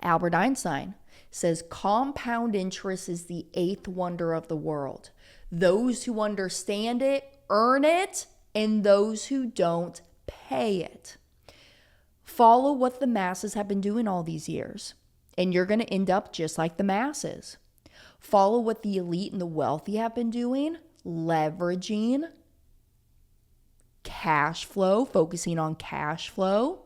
Albert Einstein says compound interest is the eighth wonder of the world. Those who understand it earn it, and those who don't pay it. Follow what the masses have been doing all these years, and you're going to end up just like the masses. Follow what the elite and the wealthy have been doing, leveraging cash flow, focusing on cash flow,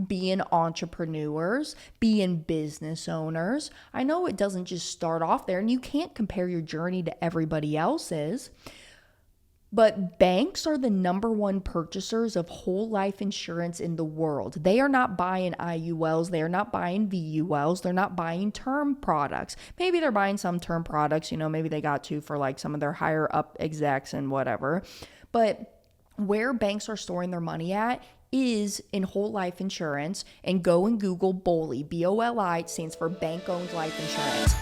being entrepreneurs, being business owners. I know it doesn't just start off there, and you can't compare your journey to everybody else's, but banks are the number one purchasers of whole life insurance in the world. They are not buying IULs. They are not buying VULs. They're not buying term products. Maybe they're buying some term products, maybe they got to for like some of their higher up execs and whatever. But where banks are storing their money at is in whole life insurance. And go and Google BOLI. BOLI stands for bank-owned life insurance.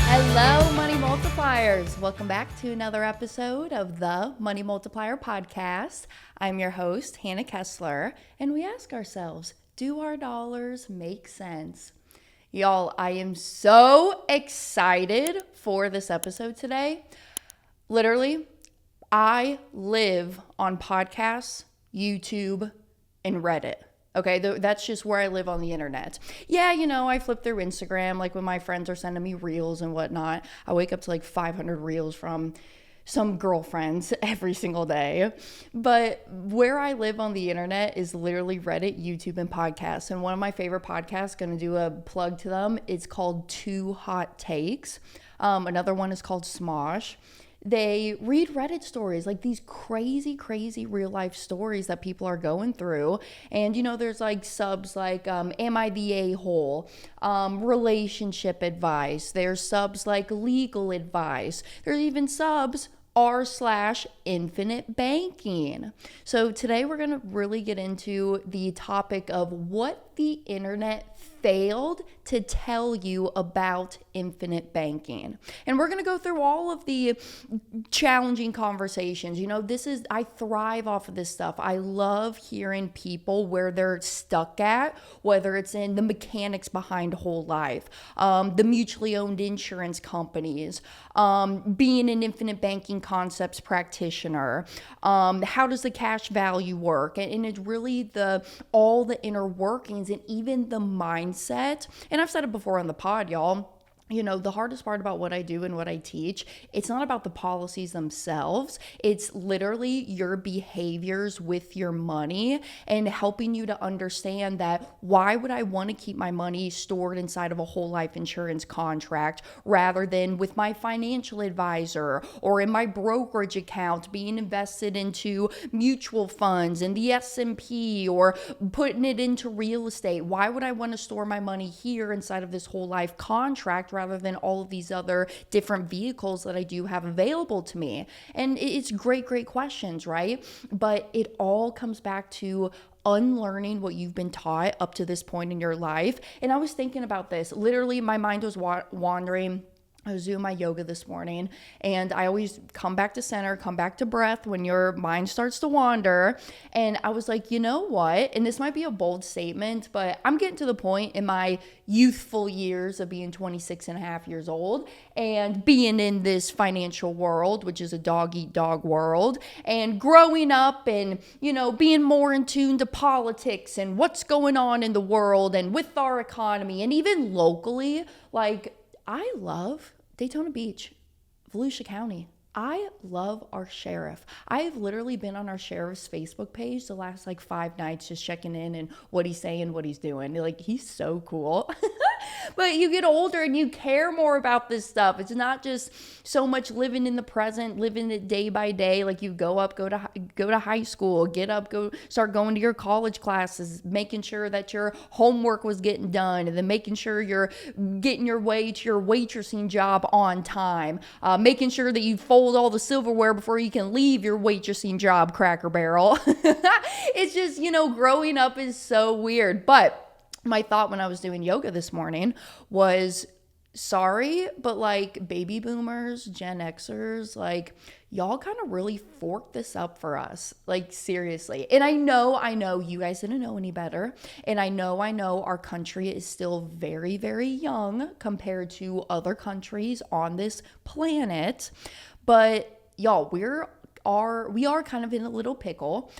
Hello, Money Multipliers. Welcome back to another episode of the Money Multiplier podcast. I'm your host, Hannah Kessler, and we ask ourselves, do our dollars make sense? Y'all, I am so excited for this episode today. Literally, I live on podcasts, YouTube, and Reddit. Okay, that's just where I live on the internet. Yeah, I flip through Instagram, like when my friends are sending me reels and whatnot. I wake up to like 500 reels from some girlfriends every single day. But where I live on the internet is literally Reddit, YouTube, and podcasts. And one of my favorite podcasts, going to do a plug to them, it's called Two Hot Takes. Another one is called Smosh. They read Reddit stories, like these crazy real life stories that people are going through. And, there's like subs like, am I the a-hole? Relationship advice. There's subs like legal advice. There's even subs r/infinite banking. So today we're going to really get into the topic of what the internet failed to tell you about infinite banking. And we're going to go through all of the challenging conversations. I thrive off of this stuff. I love hearing people where they're stuck at, whether it's in the mechanics behind whole life, the mutually owned insurance companies, being an infinite banking concepts practitioner, how does the cash value work? And it's really all the inner workings and even the mindset. And I've said it before on the pod, y'all. The hardest part about what I do and what I teach, it's not about the policies themselves. It's literally your behaviors with your money and helping you to understand that why would I want to keep my money stored inside of a whole life insurance contract rather than with my financial advisor or in my brokerage account being invested into mutual funds and the S&P or putting it into real estate? Why would I want to store my money here inside of this whole life contract rather than all of these other different vehicles that I do have available to me? And it's great questions, right? But it all comes back to unlearning what you've been taught up to this point in your life. And I was thinking about this. Literally, my mind was wandering. I was doing my yoga this morning, and I always come back to center, come back to breath when your mind starts to wander. And I was like, you know what? And this might be a bold statement, but I'm getting to the point in my youthful years of being 26 and a half years old and being in this financial world, which is a dog eat dog world, and growing up and, being more in tune to politics and what's going on in the world and with our economy and even locally. Like, I love Daytona Beach, Volusia County. I love our sheriff. I've literally been on our sheriff's Facebook page the last 5 nights just checking in and what he's saying, what he's doing. He's so cool. But you get older and you care more about this stuff. It's not just so much living in the present, living it day by day. You go to high school, get up, start going to your college classes, making sure that your homework was getting done, and then making sure you're getting your way to your waitressing job on time, making sure that you fold all the silverware before you can leave your waitressing job, Cracker Barrel. It's just, growing up is so weird. But my thought when I was doing yoga this morning was sorry, but like baby boomers, Gen Xers, like y'all kind of really forked this up for us. Like seriously. And I know you guys didn't know any better. And I know our country is still very, very young compared to other countries on this planet. But y'all, we are kind of in a little pickle.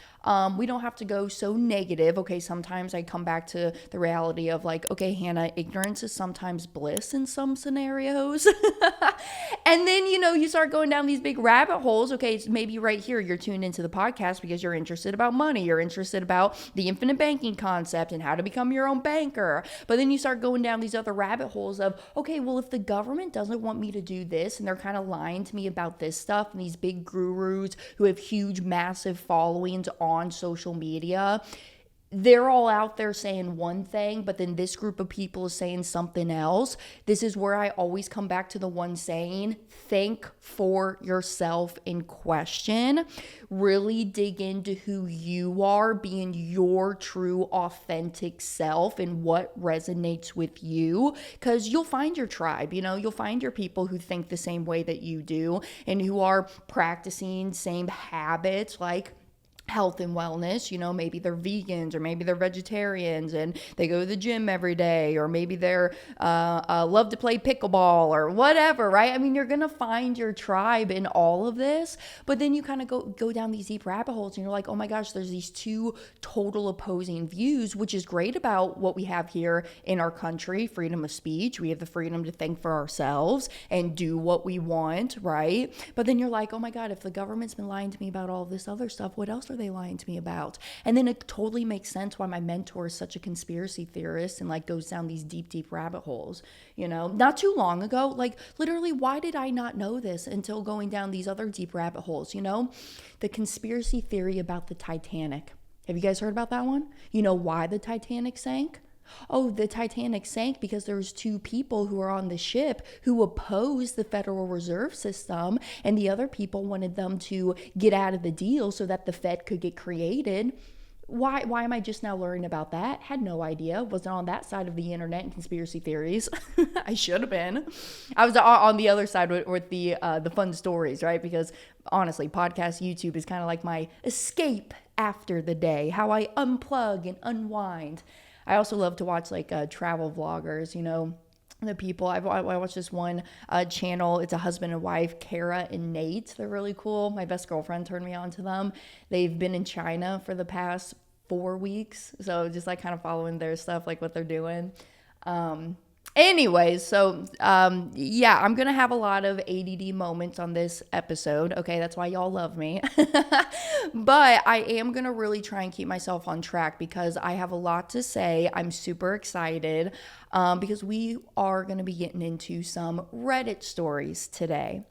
We don't have to go so negative. Okay, sometimes I come back to the reality of like, okay, Hannah, ignorance is sometimes bliss in some scenarios. And then, you start going down these big rabbit holes. Okay, it's maybe right here you're tuned into the podcast because you're interested about money. You're interested about the infinite banking concept and how to become your own banker. But then you start going down these other rabbit holes of, okay, well, if the government doesn't want me to do this and they're kind of lying to me about this stuff, and these big gurus who have huge, massive followings on social media, they're all out there saying one thing, but then this group of people is saying something else. This is where I always come back to the one saying, think for yourself and question. Really dig into who you are, being your true, authentic self and what resonates with you, because you'll find your tribe. You'll find your people who think the same way that you do and who are practicing same habits like health and wellness. Maybe they're vegans or maybe they're vegetarians and they go to the gym every day, or maybe they're love to play pickleball or whatever, right? I mean, you're gonna find your tribe in all of this, but then you kind of go down these deep rabbit holes and you're like, oh my gosh, there's these two total opposing views, which is great about what we have here in our country: freedom of speech. We have the freedom to think for ourselves and do what we want, right? But then you're like, oh my God, if the government's been lying to me about all this other stuff, what else are they lying to me about? And then it totally makes sense why my mentor is such a conspiracy theorist and like goes down these deep rabbit holes. Not too long ago, like literally, why did I not know this until going down these other deep rabbit holes? The conspiracy theory about the Titanic. Have you guys heard about that one? Why the Titanic sank? Oh, the Titanic sank because there was two people who were on the ship who opposed the Federal Reserve System, and the other people wanted them to get out of the deal so that the Fed could get created. Why am I just now learning about that? Had no idea. Wasn't on that side of the internet and conspiracy theories. I should have been. I was on the other side with the fun stories, right? Because honestly, podcast YouTube is kind of like my escape after the day, how I unplug and unwind. I also love to watch like travel vloggers, the people. I watched this one channel. It's a husband and wife, Kara and Nate. They're really cool. My best girlfriend turned me on to them. They've been in China for the past 4 weeks. So just like kind of following their stuff, like what they're doing. Anyways, so yeah, I'm gonna have a lot of ADD moments on this episode. Okay, that's why y'all love me. But I am gonna really try and keep myself on track because I have a lot to say. I'm super excited because we are gonna be getting into some Reddit stories today.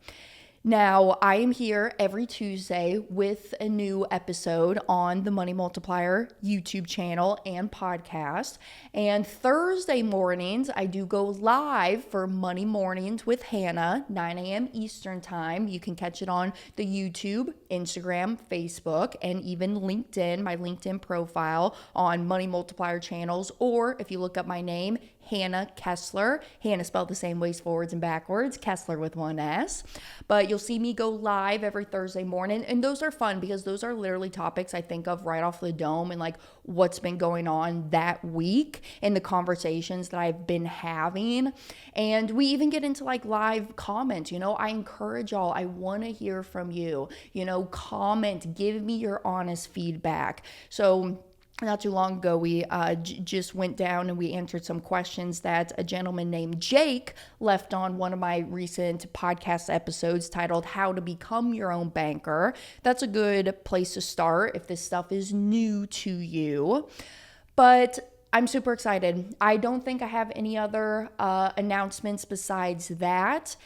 Now, I am here every Tuesday with a new episode on the Money Multiplier YouTube channel and podcast. And Thursday mornings, I do go live for Money Mornings with Hannah, 9 a.m. Eastern Time. You can catch it on the YouTube, Instagram, Facebook, and even LinkedIn, my LinkedIn profile on Money Multiplier channels. Or if you look up my name, Hannah Kessler. Hannah spelled the same ways forwards and backwards, Kessler with one S. But you'll see me go live every Thursday morning. And those are fun because those are literally topics I think of right off the dome and like what's been going on that week and the conversations that I've been having. And we even get into like live comments. I encourage y'all. I want to hear from you. Comment, give me your honest feedback. So not too long ago, we just went down and we answered some questions that a gentleman named Jake left on one of my recent podcast episodes titled How to Become Your Own Banker. That's a good place to start if this stuff is new to you. But I'm super excited. I don't think I have any other announcements besides that.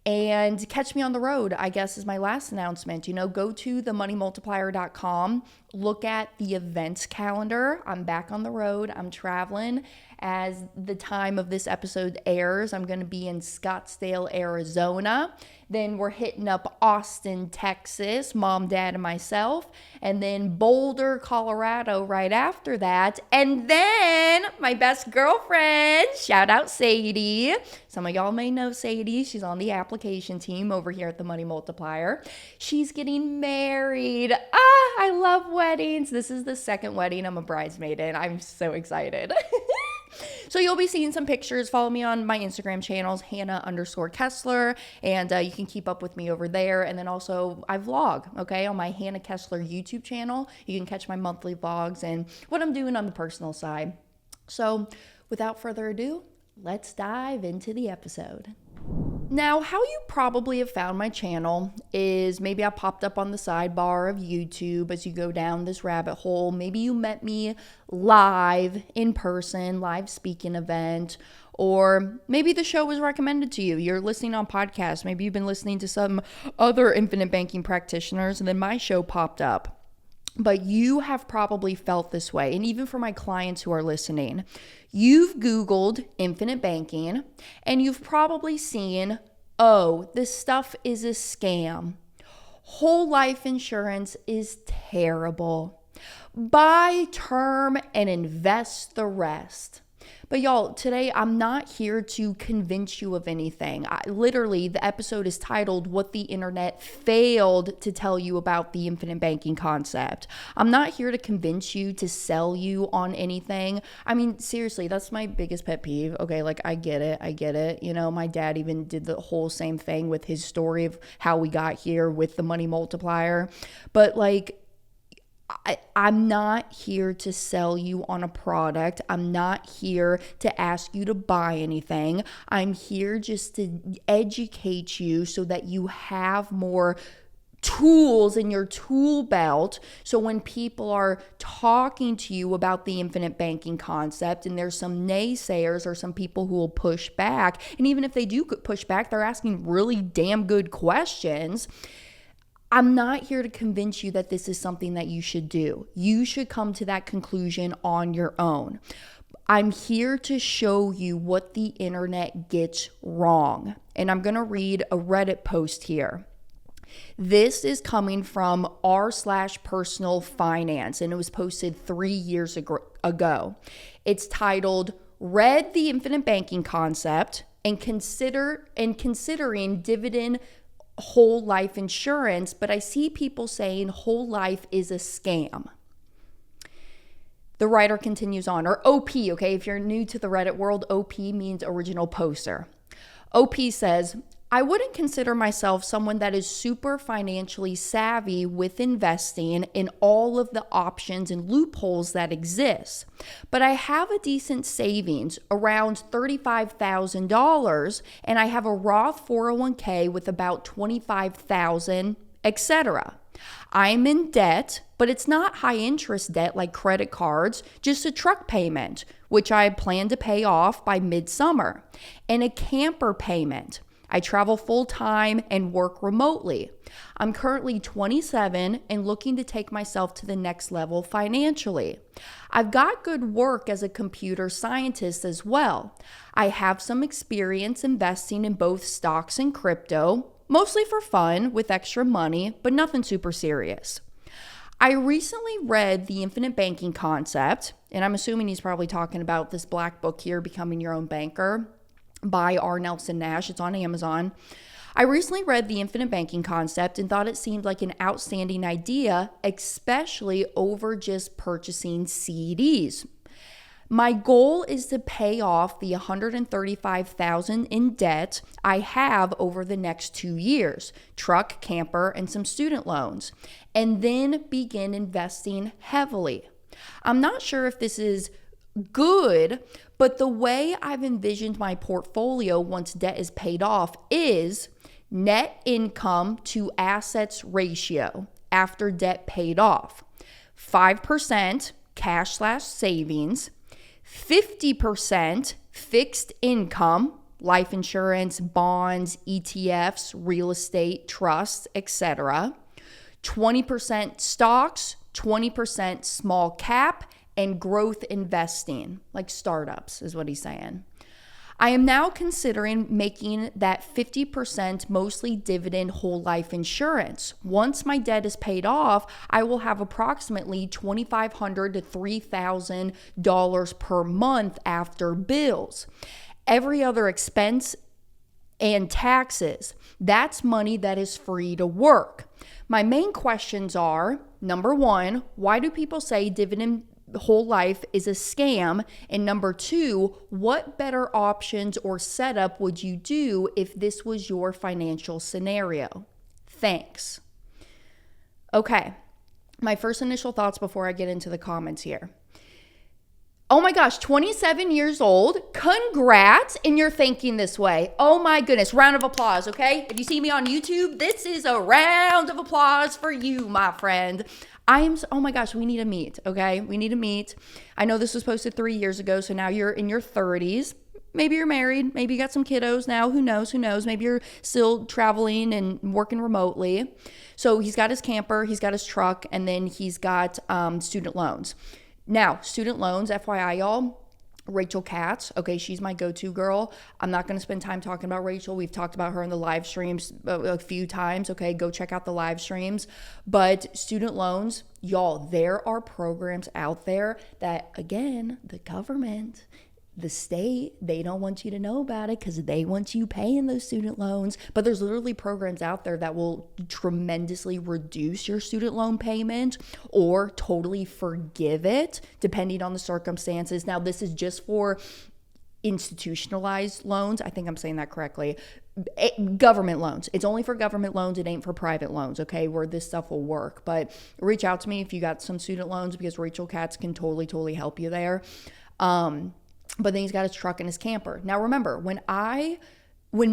And catch me on the road, I guess, is my last announcement. Go to themoneymultiplier.com, look at the events calendar. I'm back on the road. I'm traveling As the time of this episode airs, I'm going to be in Scottsdale, Arizona. Then we're hitting up Austin, Texas, mom, dad, and myself. And then Boulder, Colorado right after that. And then my best girlfriend, shout out Sadie. Some of y'all may know Sadie. She's on the application team over here at the Money Multiplier. She's getting married. I love weddings. This is the second wedding I'm a bridesmaid in. I'm so excited. So you'll be seeing some pictures. Follow me on my Instagram channels, Hannah_Kessler, and you can keep up with me over there. And then also I vlog, okay, on my Hannah Kessler YouTube channel. You can catch my monthly vlogs and what I'm doing on the personal side. So without further ado, let's dive into the episode. Now, how you probably have found my channel is maybe I popped up on the sidebar of YouTube as you go down this rabbit hole. Maybe you met me live in person, live speaking event, or maybe the show was recommended to you. You're listening on podcasts. Maybe you've been listening to some other infinite banking practitioners and then my show popped up. But you have probably felt this way. And even for my clients who are listening, you've Googled infinite banking and you've probably seen, oh, this stuff is a scam. Whole life insurance is terrible. Buy term and invest the rest. But y'all, today I'm not here to convince you of anything. Literally, the episode is titled What the Internet Failed to Tell You About the Infinite Banking Concept. I'm not here to convince you, to sell you on anything. I mean, seriously, that's my biggest pet peeve. Okay, like I get it. You know, my dad even did the whole same thing with his story of how we got here with the Money Multiplier. But like, I'm not here to sell you on a product. I'm not here to ask you to buy anything. I'm here just to educate you so that you have more tools in your tool belt. So when people are talking to you about the infinite banking concept and there's some naysayers or some people who will push back, and even if they do push back, they're asking really damn good questions. I'm not here to convince you that this is something that you should do. You should come to that conclusion on your own. I'm here to show you what the internet gets wrong. And I'm going to read a Reddit post here. This is coming from r/personal finance, and it was posted 3 years ago. It's titled, Read the Infinite Banking Concept and considering dividend whole life insurance, but I see people saying whole life is a scam. The writer continues on, or OP, okay? If you're new to the Reddit world, OP means original poster. OP says, I wouldn't consider myself someone that is super financially savvy with investing in all of the options and loopholes that exist, but I have a decent savings, around $35,000, and I have a Roth 401k with about $25,000, etc. I'm in debt, but it's not high interest debt like credit cards, just a truck payment, which I plan to pay off by midsummer, and a camper payment. I travel full-time and work remotely. I'm currently 27 and looking to take myself to the next level financially. I've got good work as a computer scientist as well. I have some experience investing in both stocks and crypto, mostly for fun with extra money, but nothing super serious. I recently read The Infinite Banking Concept, and I'm assuming he's probably talking about this black book here, Becoming Your Own Banker, by R. Nelson Nash. It's on Amazon. I recently read The Infinite Banking Concept and thought it seemed like an outstanding idea, especially over just purchasing CDs. My goal is to pay off the $135,000 in debt I have over the next 2 years, truck, camper, and some student loans, and then begin investing heavily. I'm not sure if this is good, but the way I've envisioned my portfolio once debt is paid off is net income to assets ratio after debt paid off. 5% cash/savings, 50% fixed income, life insurance, bonds, ETFs, real estate, trusts, etc. 20% stocks, 20% small cap, and growth investing, like startups is what he's saying. I am now considering making that 50% mostly dividend whole life insurance. Once my debt is paid off, I will have approximately $2,500 to $3,000 per month after bills. Every other expense and taxes, that's money that is free to work. My main questions are, number one, why do people say dividend whole life is a scam? And number two, what better options or setup would you do if this was your financial scenario? Thanks. Okay, my first initial thoughts before I get into the comments here. Oh my gosh, 27 years old. Congrats. And you're thinking this way. Oh my goodness. Round of applause, okay? If you see me on YouTube, this is a round of applause for you, my friend. Oh my gosh, we need to meet, okay? We need to meet. I know this was posted 3 years ago, so now you're in your 30s. Maybe you're married. Maybe you got some kiddos now. Who knows? Maybe you're still traveling and working remotely. So he's got his camper, he's got his truck, and then he's got student loans. Now, student loans, FYI, y'all, Rachel Katz, okay, she's my go-to girl. I'm not going to spend time talking about Rachel. We've talked about her in the live streams a few times, okay? Go check out the live streams. But student loans, y'all, there are programs out there that, again, the government, the state, they don't want you to know about it because they want you paying those student loans. But there's literally programs out there that will tremendously reduce your student loan payment or totally forgive it, depending on the circumstances. Now, this is just for institutionalized loans. I think I'm saying that correctly. Government loans. It's only for government loans. It ain't for private loans, okay, where this stuff will work. But reach out to me if you got some student loans because Rachel Katz can totally help you there. But then he's got his truck and his camper. Now, remember, when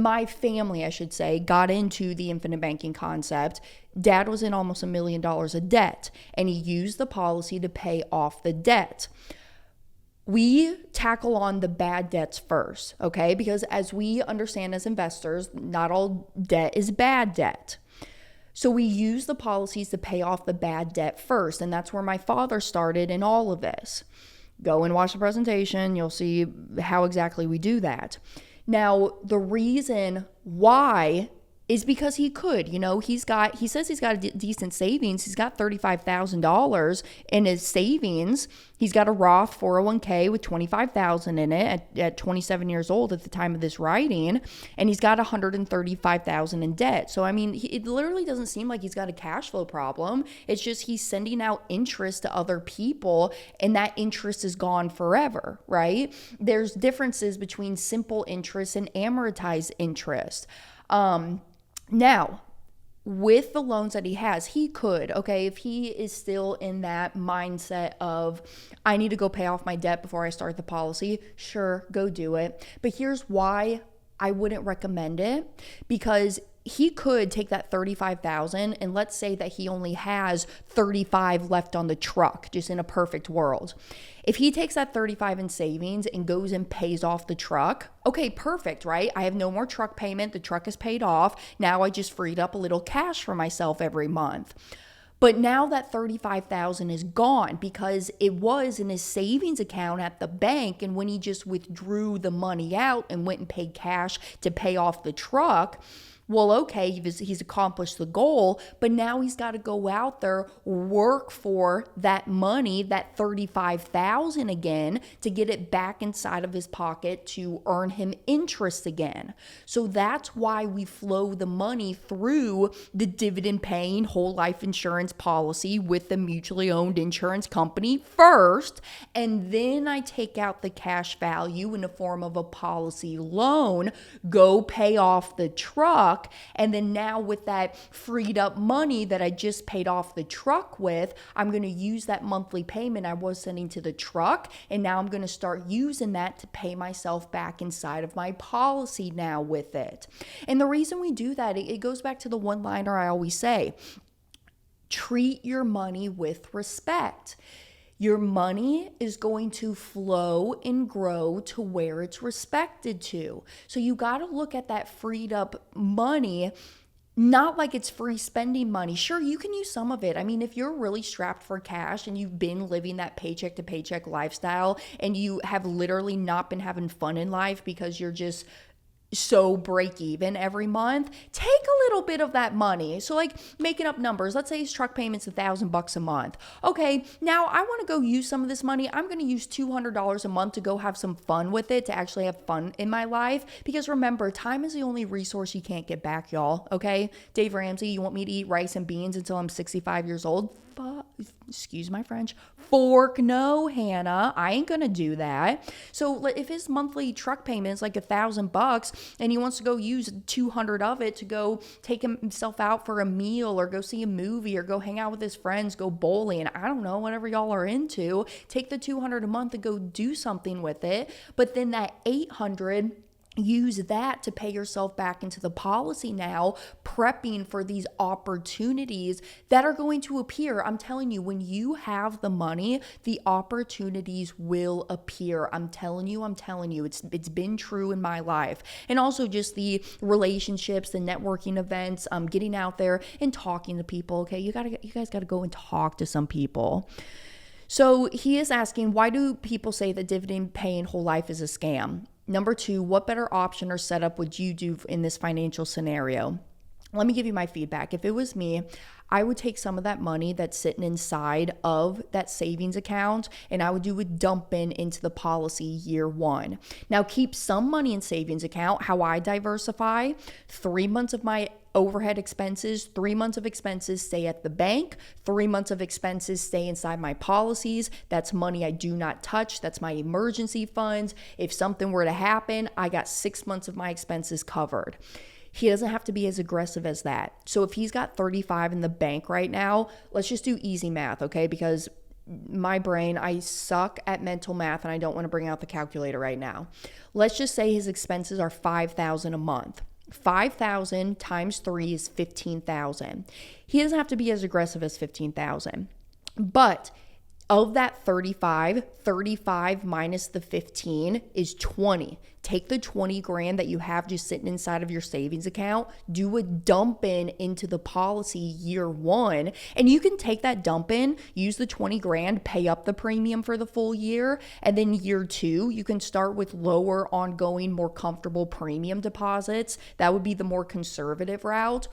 my family, I should say, got into the infinite banking concept, Dad was in almost $1 million of debt, and he used the policy to pay off the debt. We tackle on the bad debts first, okay? Because as we understand as investors, not all debt is bad debt. So we use the policies to pay off the bad debt first, and that's where my father started in all of this. Go and watch the presentation. You'll see how exactly we do that. Now, the reason why is because he could. You know, he says he's got a decent savings. He's got $35,000 in his savings. He's got a Roth 401k with $25,000 in it at 27 years old at the time of this writing, and he's got $135,000 in debt. So I mean, it literally doesn't seem like he's got a cash flow problem. It's just he's sending out interest to other people, and that interest is gone forever, right? There's differences between simple interest and amortized interest. Now, with the loans that he has, he could, okay, if he is still in that mindset of, I need to go pay off my debt before I start the policy, sure, go do it. But here's why I wouldn't recommend it, because he could take that $35,000 and let's say that he only has $35 left on the truck, just in a perfect world. If he takes that $35 in savings and goes and pays off the truck, okay, perfect, right? I have no more truck payment. The truck is paid off. Now I just freed up a little cash for myself every month. But now that $35,000 is gone because it was in his savings account at the bank, and when he just withdrew the money out and went and paid cash to pay off the truck, well, okay, he's accomplished the goal, but now he's got to go out there, work for that money, that $35,000 again, to get it back inside of his pocket to earn him interest again. So that's why we flow the money through the dividend paying whole life insurance policy with the mutually owned insurance company first, and then I take out the cash value in the form of a policy loan, go pay off the truck. And then now with that freed up money that I just paid off the truck with, I'm going to use that monthly payment I was sending to the truck. And now I'm going to start using that to pay myself back inside of my policy now with it. And the reason we do that, it goes back to the one-liner I always say, treat your money with respect. Your money is going to flow and grow to where it's respected to. So you got to look at that freed up money not like it's free spending money. Sure, you can use some of it. I mean, if you're really strapped for cash and you've been living that paycheck to paycheck lifestyle and you have literally not been having fun in life because you're just so break even every month, take a little bit of that money. So like making up numbers, let's say his truck payment's $1,000 a month. Okay, now I want to go use some of this money. I'm going to use $200 a month to go have some fun with it, to actually have fun in my life. Because remember, time is the only resource you can't get back, y'all. Okay, Dave Ramsey, you want me to eat rice and beans until I'm 65 years old? Excuse my French, fork no, Hannah, I ain't gonna do that. So if his monthly truck payment is like $1,000 and he wants to go use 200 of it to go take himself out for a meal or go see a movie or go hang out with his friends, go bowling, I don't know, whatever y'all are into, take the 200 a month and go do something with it. But then that 800, use that to pay yourself back into the policy now, prepping for these opportunities that are going to appear. I'm telling you, when you have the money, the opportunities will appear. I'm telling you, it's been true in my life. And also just the relationships, the networking events, getting out there and talking to people. Okay, you guys gotta go and talk to some people. So he is asking, why do people say that dividend paying whole life is a scam? Number 2, what better option or setup would you do in this financial scenario? Let me give you my feedback. If it was me, I would take some of that money that's sitting inside of that savings account and I would do a dump into the policy year 1. Now keep some money in savings account. How I diversify, 3 months of my overhead expenses, 3 months of expenses stay at the bank, 3 months of expenses stay inside my policies. That's money I do not touch. That's my emergency funds. If something were to happen, I got 6 months of my expenses covered. He doesn't have to be as aggressive as that. So if he's got 35 in the bank right now, let's just do easy math, okay? Because my brain, I suck at mental math and I don't want to bring out the calculator right now. Let's just say his expenses are $5,000 a month. 5,000 times 3 is 15,000. He doesn't have to be as aggressive as 15,000. But of that 35 minus the 15 is 20. Take the 20 grand that you have just sitting inside of your savings account, do a dump into the policy year 1, and you can take that dump in, use the 20 grand, pay up the premium for the full year, and then year 2, you can start with lower ongoing, more comfortable premium deposits. That would be the more conservative route.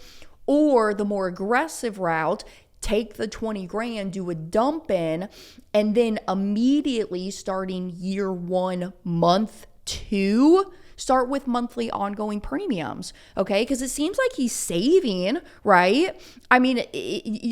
Or the more aggressive route, take the 20 grand, do a dump in, and then immediately starting year 1, month 2, start with monthly ongoing premiums, okay? Because it seems like he's saving, right? I mean,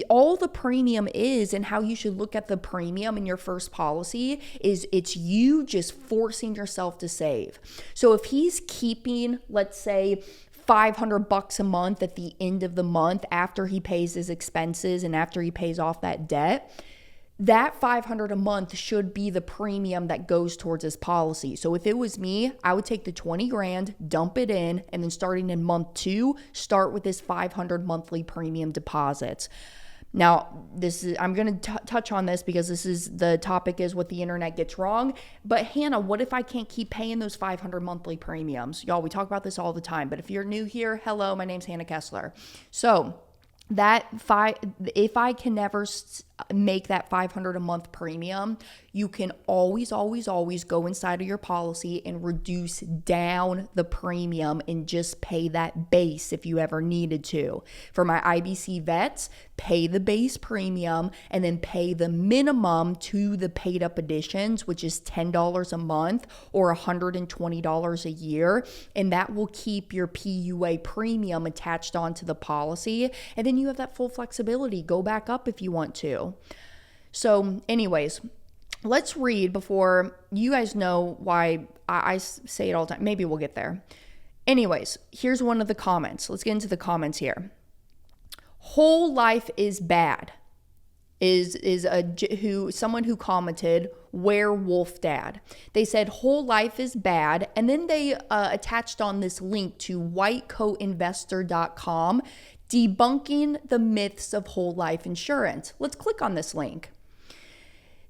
all the premium is, and how you should look at the premium in your first policy is it's you just forcing yourself to save. So if he's keeping, let's say, $500 a month at the end of the month after he pays his expenses and after he pays off that debt, that $500 a month should be the premium that goes towards his policy. So if it was me, I would take the 20 grand, dump it in, and then starting in month 2, start with this 500 monthly premium deposits. Now, I'm going to touch on this because the topic is what the internet gets wrong. But Hannah, what if I can't keep paying those 500 monthly premiums? Y'all, we talk about this all the time. But if you're new here, hello, my name's Hannah Kessler. So if I can never make that $500 a month premium, you can always go inside of your policy and reduce down the premium and just pay that base if you ever needed to. For my IBC vets, pay the base premium and then pay the minimum to the paid up additions, which is $10 a month or $120 a year. And that will keep your PUA premium attached onto the policy. And then you have that full flexibility. Go back up if you want to. So anyways, let's read before you guys know why I say it all the time. Maybe we'll get there. Anyways, here's one of the comments. Let's get into the comments here. Whole life is bad is someone who commented, werewolf dad. They said whole life is bad, and then they attached on this link to whitecoatinvestor.com debunking the myths of whole life insurance. Let's click on this link.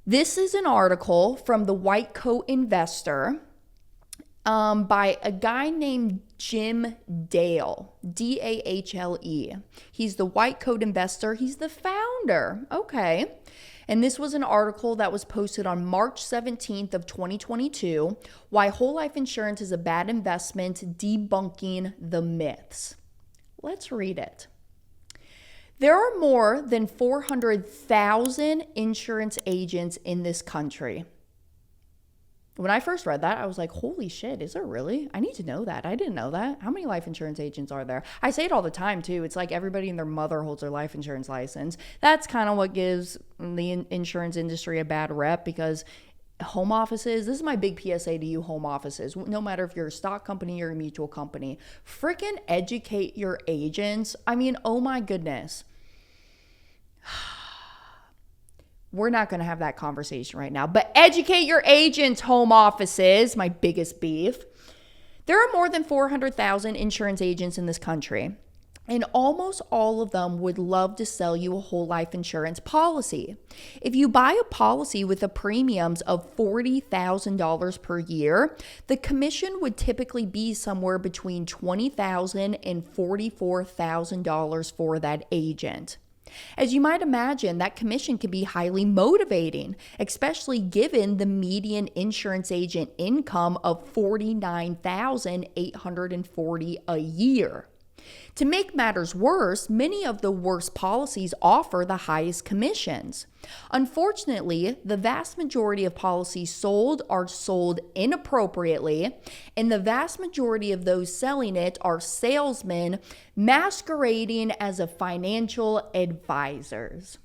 This is an article from the White Coat Investor, by a guy named Jim Dale, Dahle. He's the white coat investor. He's the founder. Okay. And this was an article that was posted on March 17th of 2022, Why Whole Life Insurance is a Bad Investment, Debunking the Myths. Let's read it. There are more than 400,000 insurance agents in this country. When I first read that, I was like, holy shit, is there really? I need to know that. I didn't know that. How many life insurance agents are there? I say it all the time, too. It's like everybody and their mother holds their life insurance license. That's kind of what gives the insurance industry a bad rep, because home offices, this is my big PSA to you home offices, no matter if you're a stock company or a mutual company, freaking educate your agents. I mean, oh my goodness. We're not going to have that conversation right now, but educate your agents, home offices, my biggest beef. There are more than 400,000 insurance agents in this country, and almost all of them would love to sell you a whole life insurance policy. If you buy a policy with a premiums of $40,000 per year, the commission would typically be somewhere between $20,000 and $44,000 for that agent. As you might imagine, that commission can be highly motivating, especially given the median insurance agent income of $49,840 a year. To make matters worse, many of the worst policies offer the highest commissions. Unfortunately, the vast majority of policies sold are sold inappropriately, and the vast majority of those selling it are salesmen masquerading as a financial advisors.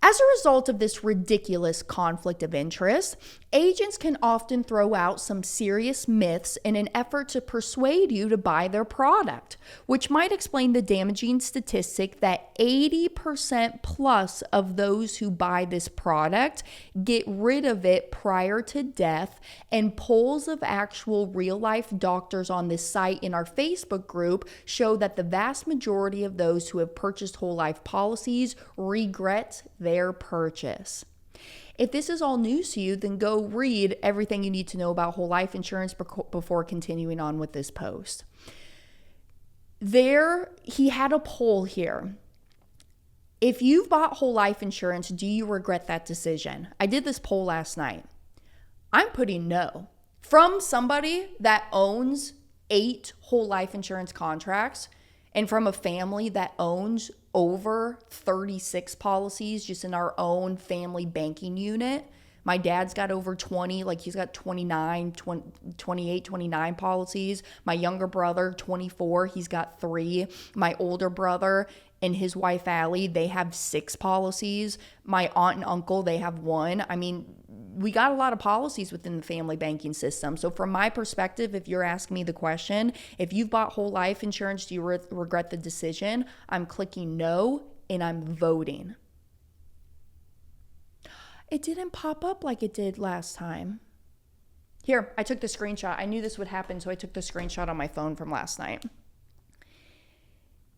As a result of this ridiculous conflict of interest, agents can often throw out some serious myths in an effort to persuade you to buy their product, which might explain the damaging statistic that 80% plus of those who buy this product get rid of it prior to death, and polls of actual real-life doctors on this site in our Facebook group show that the vast majority of those who have purchased whole life policies regret their purchase. If this is all news to you, then go read everything you need to know about whole life insurance before continuing on with this post. He had a poll here. If you've bought whole life insurance, do you regret that decision? I did this poll last night. I'm putting no. From somebody that owns 8 whole life insurance contracts, and from a family that owns over 36 policies just in our own family banking unit. My dad's got over 20, like he's got 29, 28, 29 policies. My younger brother, 24, he's got 3. My older brother and his wife, Allie, they have 6 policies. My aunt and uncle, they have 1. I mean, we got a lot of policies within the family banking system. So from my perspective, if you're asking me the question, if you've bought whole life insurance, do you regret the decision? I'm clicking no, and I'm voting. It didn't pop up like it did last time. Here, I took the screenshot. I knew this would happen, so I took the screenshot on my phone from last night.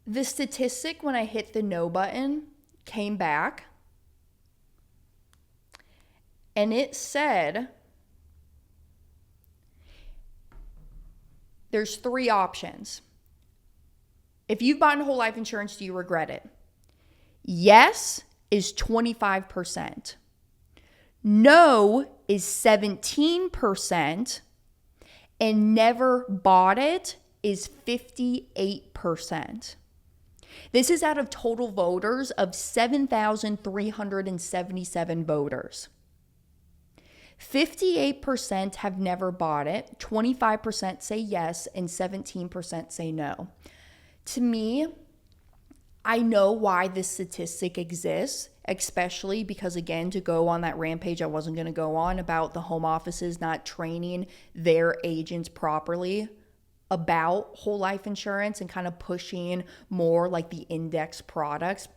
The statistic when I hit the no button came back, and it said there's 3 options. If you've bought whole life insurance, do you regret it? Yes is 25%. No is 17%. And never bought it is 58%. This is out of total voters of 7,377 voters. 58% have never bought it, 25% say yes, and 17% say no. To me, I know why this statistic exists, especially because, again, to go on that rampage I wasn't going to go on about the home offices not training their agents properly about whole life insurance and kind of pushing more like the index products.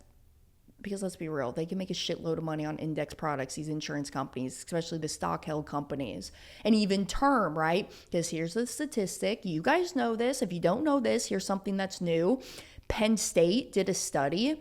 Because let's be real, they can make a shitload of money on index products, these insurance companies, especially the stock held companies, and even term, right? Because here's the statistic. You guys know this. If you don't know this, here's something that's new. Penn State did a study.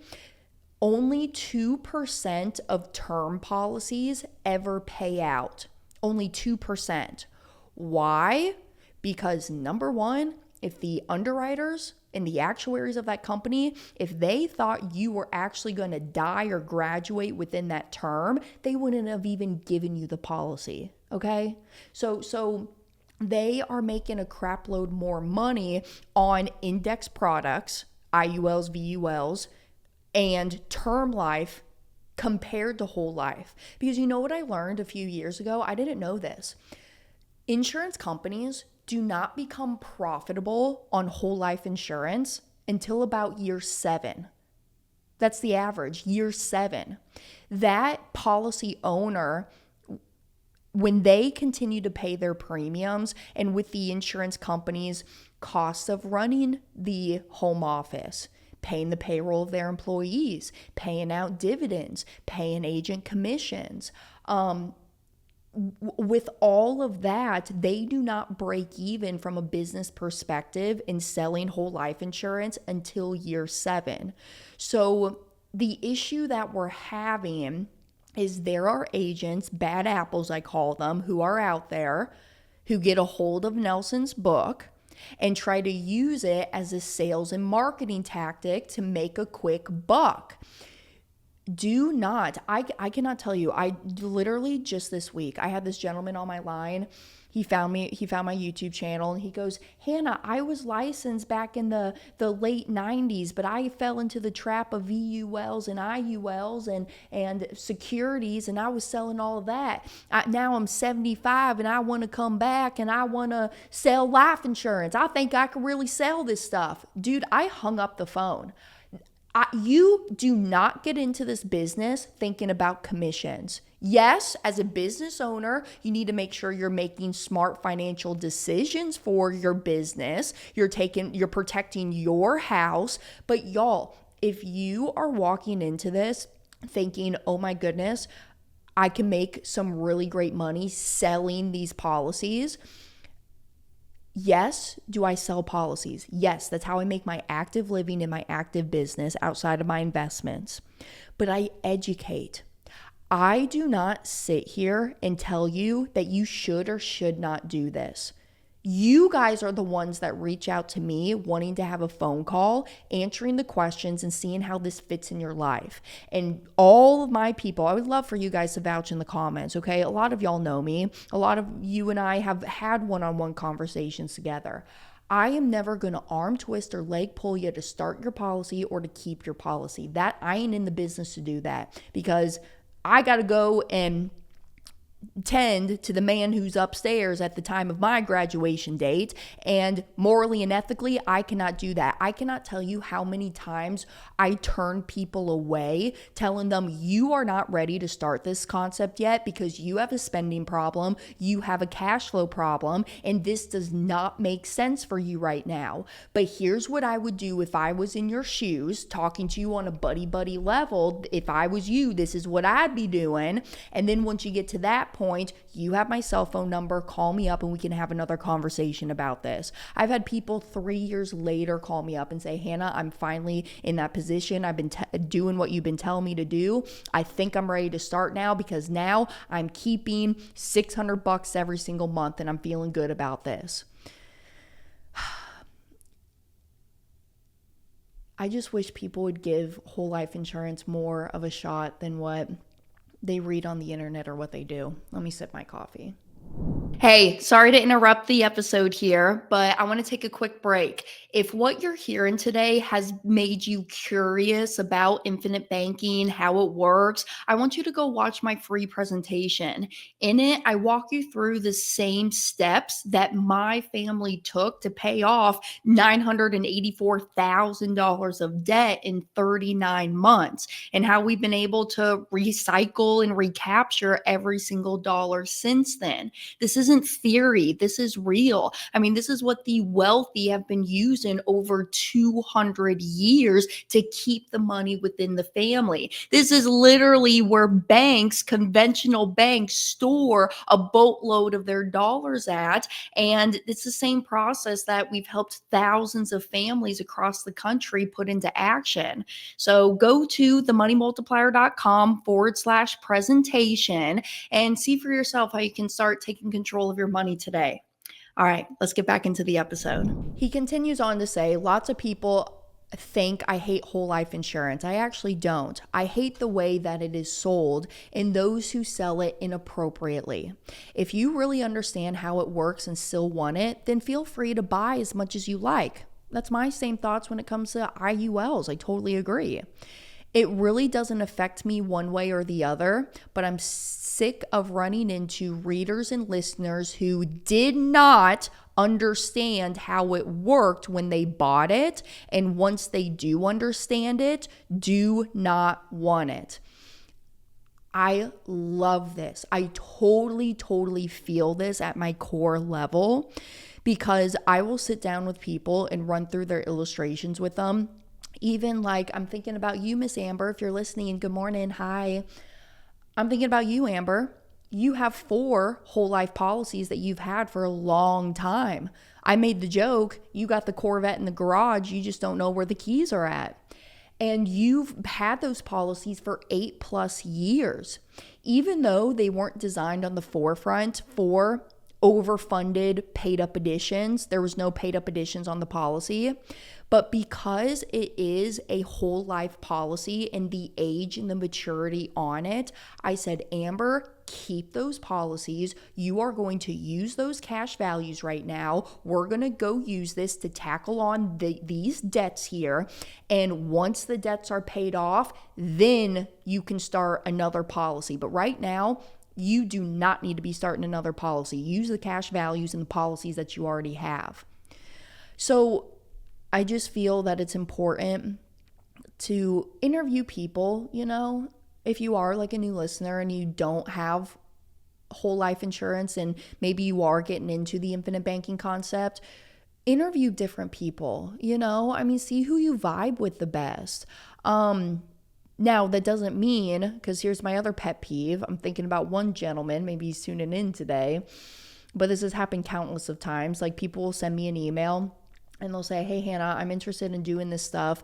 Only 2% of term policies ever pay out. Only 2%. Why? Because number one, if the underwriters and the actuaries of that company, if they thought you were actually going to die or graduate within that term, they wouldn't have even given you the policy. Okay? So they are making a crap load more money on index products, IULs, VULs, and term life compared to whole life. Because you know what I learned a few years ago? I didn't know this. Insurance companies do not become profitable on whole life insurance until about year 7. That's the average, year 7. That policy owner, when they continue to pay their premiums, and with the insurance company's costs of running the home office, paying the payroll of their employees, paying out dividends, paying agent commissions, with all of that, they do not break even from a business perspective in selling whole life insurance until year 7. So the issue that we're having is there are agents, bad apples I call them, who are out there who get a hold of Nelson's book and try to use it as a sales and marketing tactic to make a quick buck. Do not, I cannot tell you, I literally just this week, I had this gentleman on my line. He found my YouTube channel, and he goes, Hannah, I was licensed back in the late 90s, but I fell into the trap of VULs and IULs and securities, and I was selling all of that. Now I'm 75 and I want to come back and I want to sell life insurance. I think I could really sell this stuff. Dude, I hung up the phone. You do not get into this business thinking about commissions. Yes, as a business owner, you need to make sure you're making smart financial decisions for your business. You're protecting your house. But y'all, if you are walking into this thinking, oh my goodness, I can make some really great money selling these policies. Yes, do I sell policies? Yes, that's how I make my active living in my active business outside of my investments. But I educate. I do not sit here and tell you that you should or should not do this. You guys are the ones that reach out to me wanting to have a phone call, answering the questions and seeing how this fits in your life. And all of my people, I would love for you guys to vouch in the comments, okay? A lot of y'all know me. A lot of you and I have had one-on-one conversations together. I am never going to arm twist or leg pull you to start your policy or to keep your policy. That I ain't in the business to do that, because I got to go and tend to the man who's upstairs at the time of my graduation date, and morally and ethically I cannot do that. I cannot tell you how many times I turn people away telling them you are not ready to start this concept yet because you have a spending problem, you have a cash flow problem, and this does not make sense for you right now. But here's what I would do if I was in your shoes, talking to you on a buddy level. If I was you, this is what I'd be doing. And then once you get to that point, you have my cell phone number, call me up and we can have another conversation about this. I've had people 3 years later call me up and say, Hannah, I'm finally in that position. I've been doing what you've been telling me to do. I think I'm ready to start now because now I'm keeping $600 every single month and I'm feeling good about this. I just wish people would give whole life insurance more of a shot than what they read on the internet or what they do. Let me sip my coffee. Hey, sorry to interrupt the episode here, but I want to take a quick break. If what you're hearing today has made you curious about infinite banking, how it works, I want you to go watch my free presentation. In it, I walk you through the same steps that my family took to pay off $984,000 of debt in 39 months, and how we've been able to recycle and recapture every single dollar since then. This isn't theory. This is real. I mean, this is what the wealthy have been using over 200 years to keep the money within the family. This is literally where banks, conventional banks, store a boatload of their dollars at. And it's the same process that we've helped thousands of families across the country put into action. So go to themoneymultiplier.com/presentation and see for yourself how you can start taking control of your money today. All right, let's get back into the episode. He continues on to say, lots of people think I hate whole life insurance. I actually don't. I hate the way that it is sold and those who sell it inappropriately. If you really understand how it works and still want it, then feel free to buy as much as you like. That's my same thoughts when it comes to IULs. I totally agree. It really doesn't affect me one way or the other, but I'm sick of running into readers and listeners who did not understand how it worked when they bought it, and once they do understand it, do not want it. I love this. I totally feel this at my core level, because I will sit down with people and run through their illustrations with them. Even like, I'm thinking about you, Miss Amber, if you're listening, good morning, hi. I'm thinking about you, Amber. You have 4 whole life policies that you've had for a long time. I made the joke, you got the Corvette in the garage, you just don't know where the keys are at. And you've had those policies for 8+ years. Even though they weren't designed on the forefront for overfunded paid up editions, there was no paid up editions on the policy. But because it is a whole life policy and the age and the maturity on it, I said, Amber, keep those policies. You are going to use those cash values right now. We're going to go use this to tackle on these debts here. And once the debts are paid off, then you can start another policy. But right now, you do not need to be starting another policy. Use the cash values and the policies that you already have. So I just feel that it's important to interview people, if you are like a new listener and you don't have whole life insurance and maybe you are getting into the infinite banking concept, interview different people, see who you vibe with the best. Now, that doesn't mean, because here's my other pet peeve. I'm thinking about one gentleman, maybe he's tuning in today, but this has happened countless of times. Like, people will send me an email and they'll say, hey, Hannah, I'm interested in doing this stuff.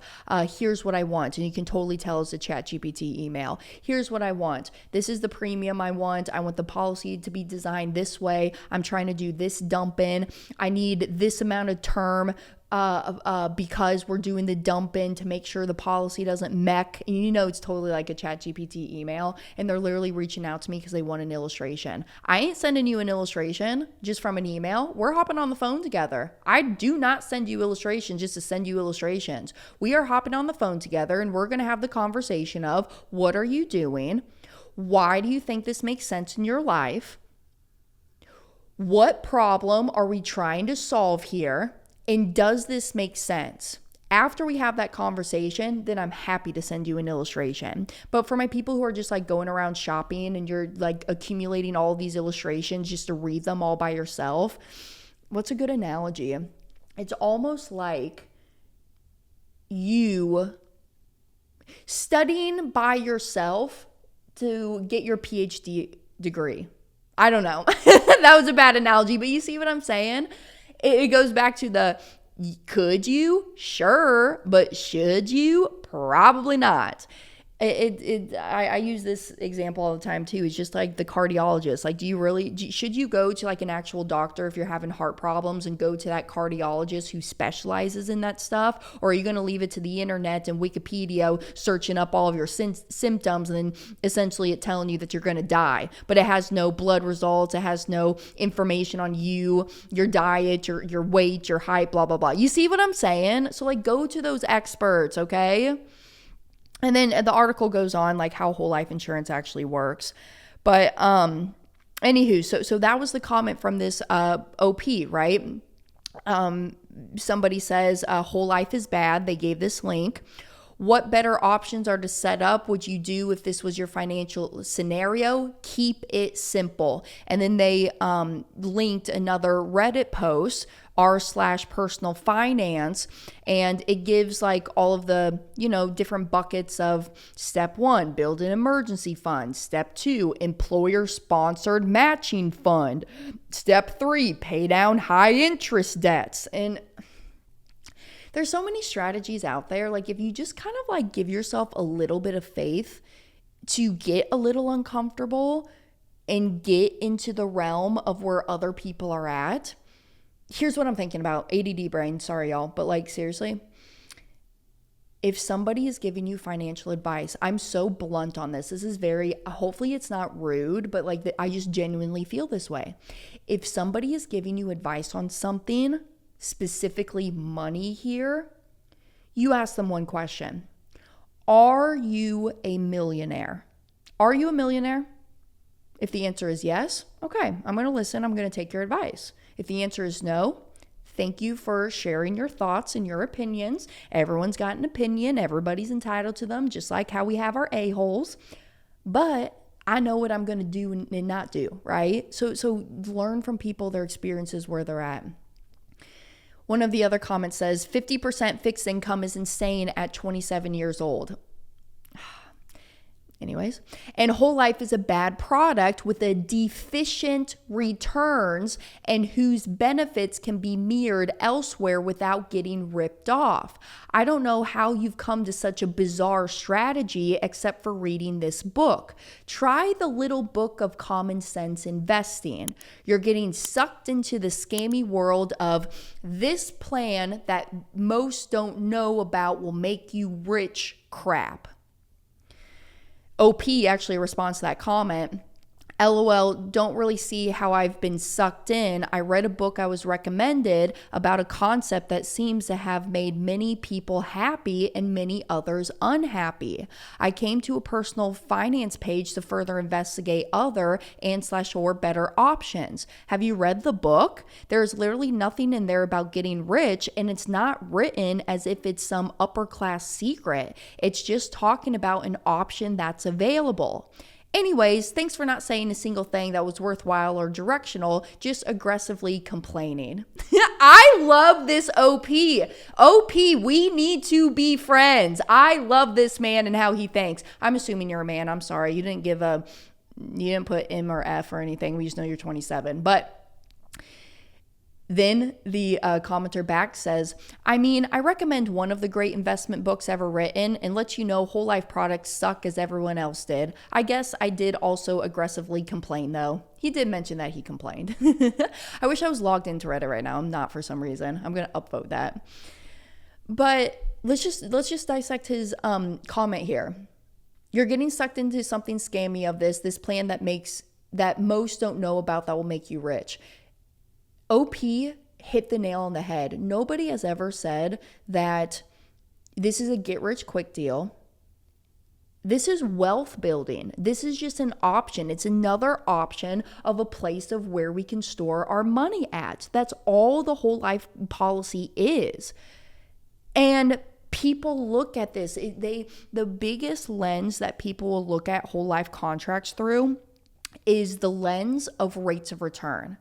Here's what I want. And you can totally tell it's a ChatGPT email. Here's what I want. This is the premium I want. I want the policy to be designed this way. I'm trying to do this dump in. I need this amount of term because we're doing the dump in to make sure the policy doesn't mech. And it's totally like a ChatGPT email. And they're literally reaching out to me because they want an illustration. I ain't sending you an illustration just from an email. We're hopping on the phone together. I do not send you illustrations just to send you illustrations. We are hopping on the phone together and we're going to have the conversation of, what are you doing? Why do you think this makes sense in your life? What problem are we trying to solve here? And does this make sense? After we have that conversation, then I'm happy to send you an illustration. But for my people who are just like going around shopping and you're like accumulating all of these illustrations just to read them all by yourself, what's a good analogy? It's almost like you studying by yourself to get your PhD degree. I don't know. That was a bad analogy, but you see what I'm saying? It goes back to the, could you? Sure. But should you? Probably not. I use this example all the time too. It's just like the cardiologist. Like, should you go to like an actual doctor if you're having heart problems and go to that cardiologist who specializes in that stuff? Or are you going to leave it to the internet and Wikipedia searching up all of your symptoms and then essentially it telling you that you're going to die, but it has no blood results. It has no information on you, your diet, your weight, your height, blah, blah, blah. You see what I'm saying? So like, go to those experts. Okay. And then the article goes on like how whole life insurance actually works. But anywho, so that was the comment from this OP, right? Somebody says whole life is bad. They gave this link. What better options are to set up would you do if this was your financial scenario? Keep it simple. And then they linked another Reddit post, r/personal finance, and it gives like all of the, different buckets of step 1, build an emergency fund. Step 2, employer sponsored matching fund. Step 3, pay down high interest debts. And there's so many strategies out there. Like, if you just kind of like give yourself a little bit of faith to get a little uncomfortable and get into the realm of where other people are at, Here's what I'm thinking about. ADD brain, sorry y'all, but like seriously, if somebody is giving you financial advice, I'm so blunt on this. This is very, hopefully it's not rude, but like I just genuinely feel this way. If somebody is giving you advice on something, specifically money here, you ask them one question. Are you a millionaire? Are you a millionaire? If the answer is yes, okay, I'm going to listen. I'm going to take your advice. If the answer is no, thank you for sharing your thoughts and your opinions. Everyone's got an opinion. Everybody's entitled to them, just like how we have our a-holes. But I know what I'm going to do and not do, right? So learn from people, their experiences, where they're at. One of the other comments says, 50% fixed income is insane at 27 years old. Anyways, and whole life is a bad product with a deficient returns and whose benefits can be mirrored elsewhere without getting ripped off. I don't know how you've come to such a bizarre strategy except for reading this book. Try the little book of common sense investing. You're getting sucked into the scammy world of this plan that most don't know about will make you rich crap. OP actually responds to that comment. LOL, don't really see how I've been sucked in. I read a book I was recommended about a concept that seems to have made many people happy and many others unhappy. I came to a personal finance page to further investigate other and/or better options. Have you read the book? There's literally nothing in there about getting rich, and it's not written as if it's some upper class secret. It's just talking about an option that's available. Anyways, thanks for not saying a single thing that was worthwhile or directional, just aggressively complaining. I love this OP. OP, we need to be friends. I love this man and how he thinks. I'm assuming you're a man. I'm sorry. You didn't put M or F or anything. We just know you're 27. But then the commenter back says, I recommend one of the great investment books ever written and let you know whole life products suck as everyone else did. I guess I did also aggressively complain though. He did mention that he complained. I wish I was logged into Reddit right now. I'm not for some reason. I'm going to upvote that. But let's just dissect his comment here. You're getting sucked into something scammy of this plan that most don't know about that will make you rich. OP hit the nail on the head. Nobody has ever said that this is a get-rich-quick deal. This is wealth building. This is just an option. It's another option of a place of where we can store our money at. That's all the whole life policy is. And people look at this. The biggest lens that people will look at whole life contracts through is the lens of rates of return.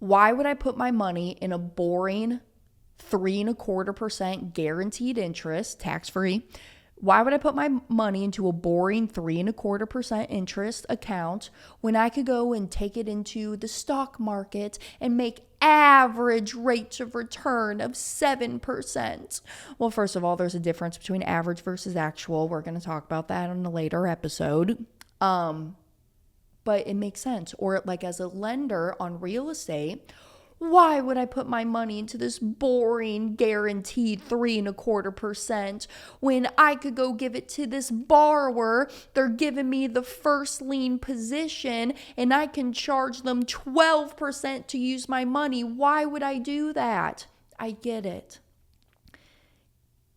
Why would I put my money in a boring 3.25% guaranteed interest, tax-free? Why would I put my money into a boring 3.25% interest account when I could go and take it into the stock market and make average rates of return of 7%? Well, first of all, there's a difference between average versus actual. We're going to talk about that in a later episode. But it makes sense. Or like as a lender on real estate, why would I put my money into this boring guaranteed 3.25% when I could go give it to this borrower? They're giving me the first lien position and I can charge them 12% to use my money. Why would I do that? I get it.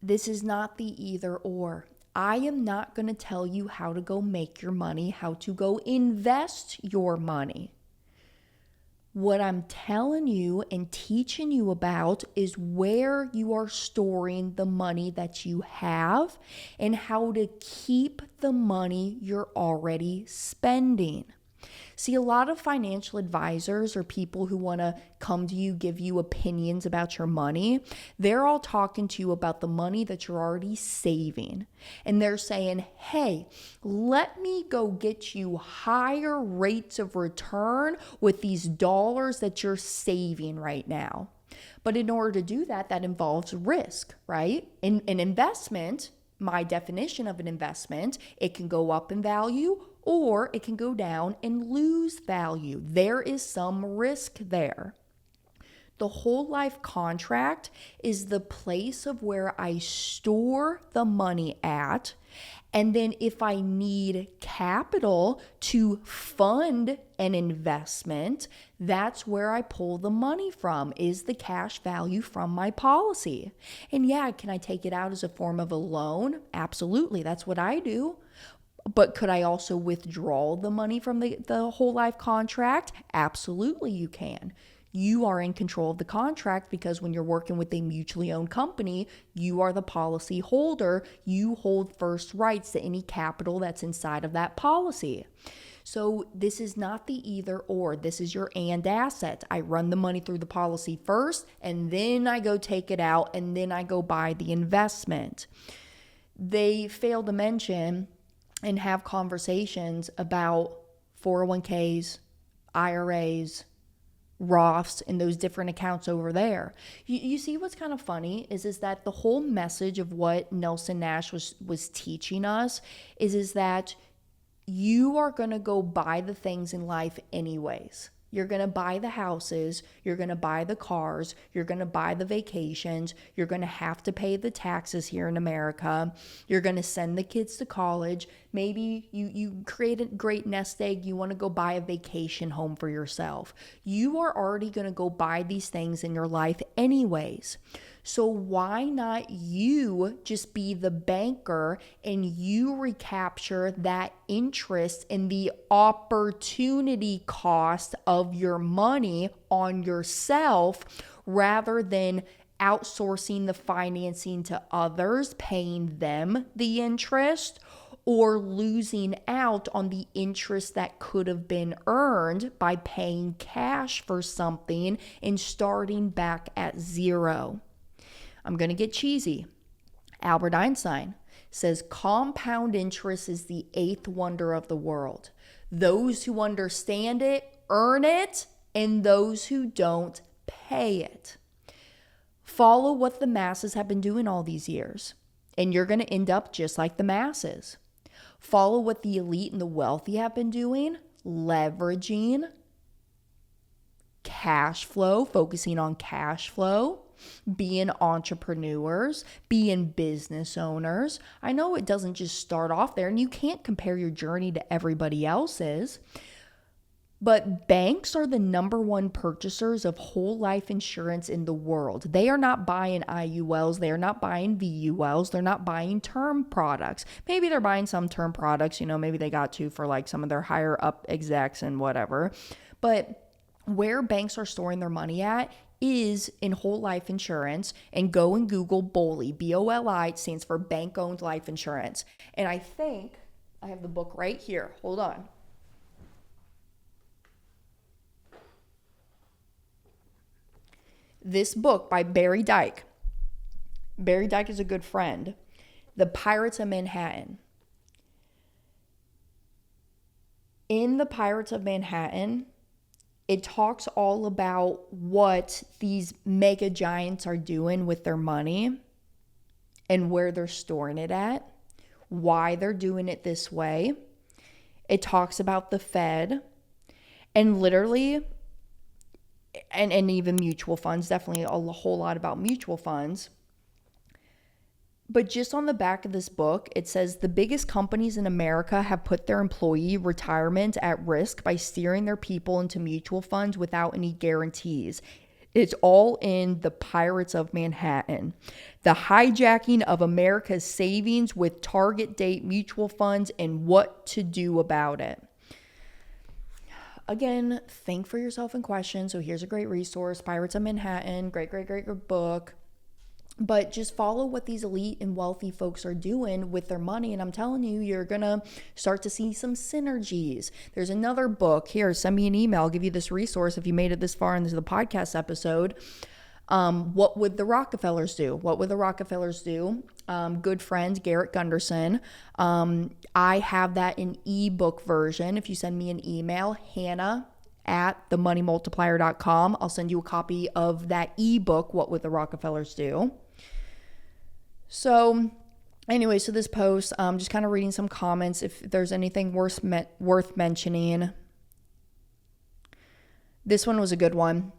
This is not the either or. I am not going to tell you how to go make your money, how to go invest your money. What I'm telling you and teaching you about is where you are storing the money that you have and how to keep the money you're already spending. See, a lot of financial advisors or people who want to come to you, give you opinions about your money, they're all talking to you about the money that you're already saving. And they're saying, hey, let me go get you higher rates of return with these dollars that you're saving right now. But in order to do that, that involves risk, right? In an investment, my definition of an investment, it can go up in value or it can go down and lose value. There is some risk there. The whole life contract is the place of where I store the money at. And then if I need capital to fund an investment, that's where I pull the money from, is the cash value from my policy. And yeah, can I take it out as a form of a loan? Absolutely. That's what I do. But could I also withdraw the money from the whole life contract? Absolutely, you can. You are in control of the contract because when you're working with a mutually owned company, you are the policy holder. You hold first rights to any capital that's inside of that policy. So this is not the either or. This is your and asset. I run the money through the policy first, and then I go take it out, and then I go buy the investment. They fail to mention and have conversations about 401ks, IRAs, Roths, and those different accounts over there. You see what's kind of funny is that the whole message of what Nelson Nash was teaching us is that you are going to go buy the things in life anyways. You're going to buy the houses, you're going to buy the cars, you're going to buy the vacations, you're going to have to pay the taxes here in America, you're going to send the kids to college. Maybe you create a great nest egg, you want to go buy a vacation home for yourself. You are already going to go buy these things in your life anyways. So why not you just be the banker and you recapture that interest in the opportunity cost of your money on yourself rather than outsourcing the financing to others, paying them the interest, or losing out on the interest that could have been earned by paying cash for something and starting back at zero. I'm going to get cheesy. Albert Einstein says compound interest is the eighth wonder of the world. Those who understand it earn it, and those who don't pay it. Follow what the masses have been doing all these years, and you're going to end up just like the masses. Follow what the elite and the wealthy have been doing, leveraging cash flow, focusing on cash flow, being entrepreneurs, being business owners. I know it doesn't just start off there, and you can't compare your journey to everybody else's, but banks are the number one purchasers of whole life insurance in the world. They are not buying IULs. They are not buying VULs. They're not buying term products. Maybe they're buying some term products, maybe they got to for like some of their higher up execs and whatever. But where banks are storing their money at is in whole life insurance. And go and Google BOLI. BOLI stands for bank owned life insurance. And I think I have the book right here. Hold on. This book by Barry Dyke. Barry Dyke is a good friend. The Pirates of Manhattan. In The Pirates of Manhattan, it talks all about what these mega giants are doing with their money and where they're storing it at, why they're doing it this way. It talks about the Fed and literally, and even mutual funds, definitely a whole lot about mutual funds. But just on the back of this book, it says the biggest companies in America have put their employee retirement at risk by steering their people into mutual funds without any guarantees. It's all in The Pirates of Manhattan. The hijacking of America's savings with target date mutual funds and what to do about it. Again, think for yourself in question. So here's a great resource, Pirates of Manhattan, great book. But just follow what these elite and wealthy folks are doing with their money. And I'm telling you, you're going to start to see some synergies. There's another book here. Send me an email. I'll give you this resource if you made it this far into the podcast episode. What Would the Rockefellers Do? What Would the Rockefellers Do? Good friend, Garrett Gunderson. I have that in ebook version. If you send me an email, hannah@themoneymultiplier.com, I'll send you a copy of that ebook, What Would the Rockefellers Do? So anyway, so this post, just kind of reading some comments. If there's anything worth mentioning. This one was a good one.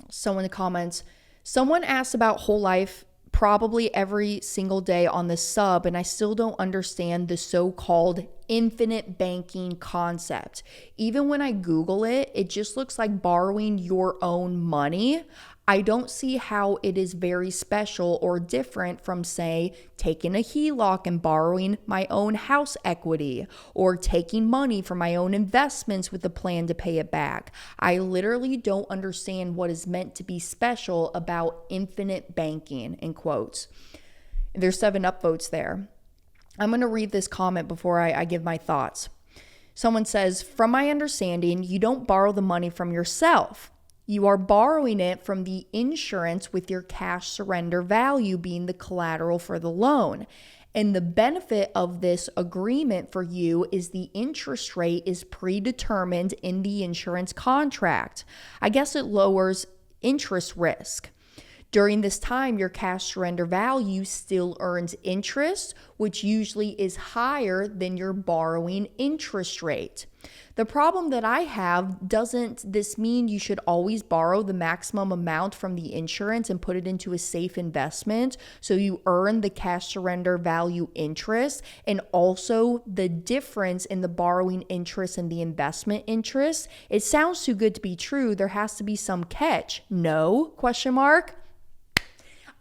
Someone in the comments, someone asks about whole life probably every single day on the sub, and I still don't understand the so-called infinite banking concept. Even when I Google it, it just looks like borrowing your own money. I don't see how it is very special or different from, say, taking a HELOC and borrowing my own house equity, or taking money from my own investments with a plan to pay it back. I literally don't understand what is meant to be special about infinite banking, in quotes. There's 7 upvotes there. I'm going to read this comment before I give my thoughts. Someone says, from my understanding, you don't borrow the money from yourself. You are borrowing it from the insurance, with your cash surrender value being the collateral for the loan. And the benefit of this agreement for you is the interest rate is predetermined in the insurance contract. I guess it lowers interest risk. During this time, your cash surrender value still earns interest, which usually is higher than your borrowing interest rate. The problem that I have, doesn't this mean you should always borrow the maximum amount from the insurance and put it into a safe investment so you earn the cash surrender value interest, and also the difference in the borrowing interest and the investment interest? It sounds too good to be true. There has to be some catch. No? Question mark.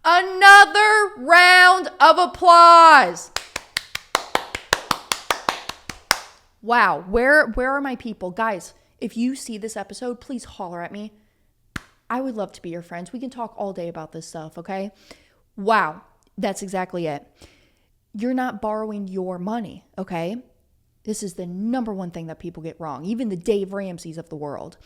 Another round of applause. Wow, where are my people? Guys, if you see this episode, please holler at me. I would love to be your friends. We can talk all day about this stuff, okay? Wow, that's exactly it. You're not borrowing your money, okay? This is the number one thing that people get wrong, even the Dave Ramseys of the world.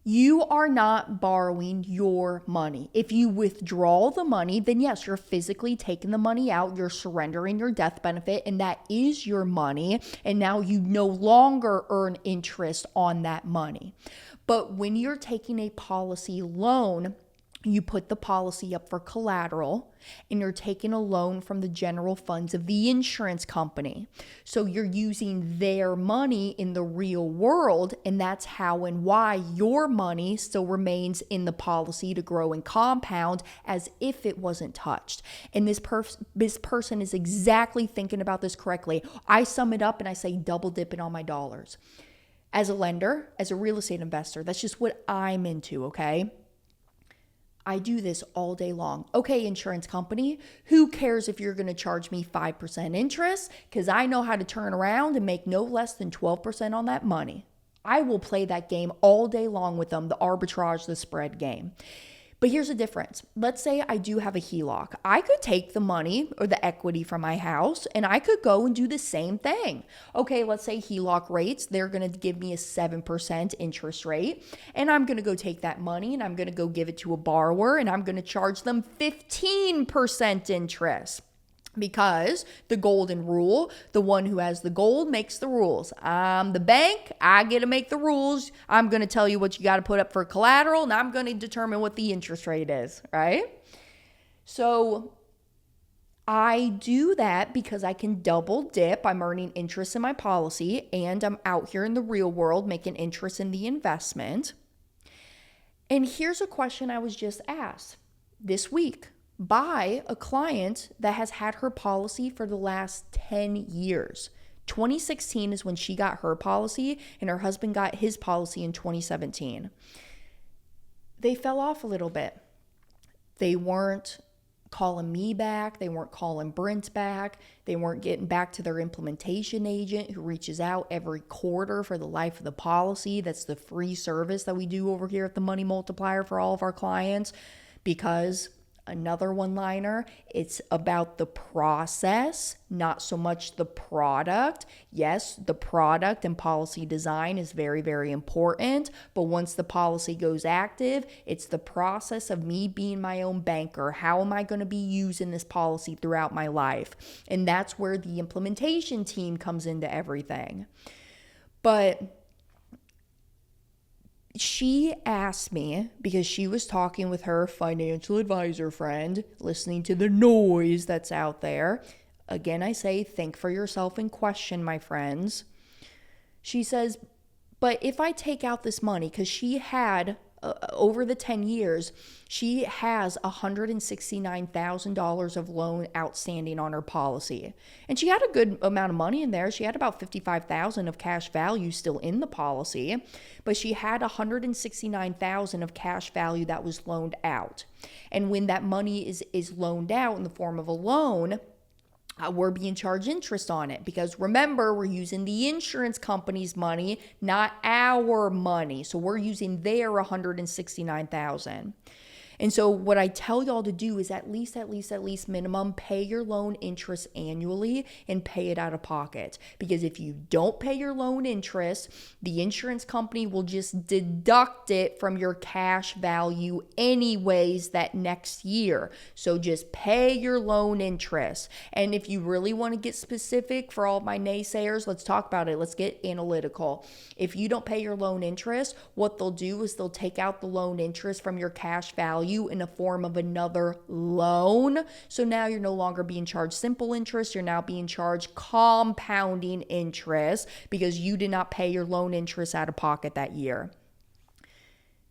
You are not borrowing your money. If you withdraw the money, then yes, you're physically taking the money out, you're surrendering your death benefit, and that is your money. And now you no longer earn interest on that money. But when you're taking a policy loan, you put the policy up for collateral, and you're taking a loan from the general funds of the insurance company. So you're using their money in the real world, and that's how and why your money still remains in the policy to grow and compound as if it wasn't touched. And this person is exactly thinking about this correctly. I sum it up and I say double dipping on my dollars. As a lender, as a real estate investor, that's just what I'm into, okay? I do this all day long. Okay, insurance company, who cares if you're going to charge me 5% interest? Because I know how to turn around and make no less than 12% on that money. I will play that game all day long with them, the arbitrage, the spread game. But here's the difference. Let's say I do have a HELOC. I could take the money or the equity from my house and I could go and do the same thing. Okay, let's say HELOC rates, they're going to give me a 7% interest rate. And I'm going to go take that money and I'm going to go give it to a borrower and I'm going to charge them 15% interest. Because the golden rule, the one who has the gold makes the rules. I'm the bank, I get to make the rules. I'm going to tell you what you got to put up for collateral, and I'm going to determine what the interest rate is, right? So I do that because I can double dip. I'm earning interest in my policy, and I'm out here in the real world making interest in the investment. And here's a question I was just asked this week by a client that has had her policy for the last 10 years. 2016 is when she got her policy, and her husband got his policy in 2017. They fell off a little bit. They weren't calling me back. They weren't calling Brent back. They weren't getting back to their implementation agent who reaches out every quarter for the life of the policy. That's the free service that we do over here at the Money Multiplier for all of our clients. Because another one-liner, it's about the process, not so much the product. Yes, the product and policy design is very, very important, but once the policy goes active, it's the process of me being my own banker. How am I going to be using this policy throughout my life? And that's where the implementation team comes into everything. But she asked me, because she was talking with her financial advisor friend, listening to the noise that's out there. Again, I say, think for yourself and question, my friends. She says, but if I take out this money, because she had over the 10 years, she has $169,000 of loan outstanding on her policy. And she had a good amount of money in there. She had about $55,000 of cash value still in the policy, but she had $169,000 of cash value that was loaned out. And when that money is loaned out in the form of a loan, we're being charged interest on it, because remember, we're using the insurance company's money, not our money. So we're using their $169,000. And so what I tell y'all to do is at least minimum pay your loan interest annually and pay it out of pocket. Because if you don't pay your loan interest, the insurance company will just deduct it from your cash value anyways that next year. So just pay your loan interest. And if you really want to get specific, for all my naysayers, let's talk about it. Let's get analytical. If you don't pay your loan interest, what they'll do is they'll take out the loan interest from your cash value in the form of another loan. So now you're no longer being charged simple interest. You're now being charged compounding interest because you did not pay your loan interest out of pocket that year.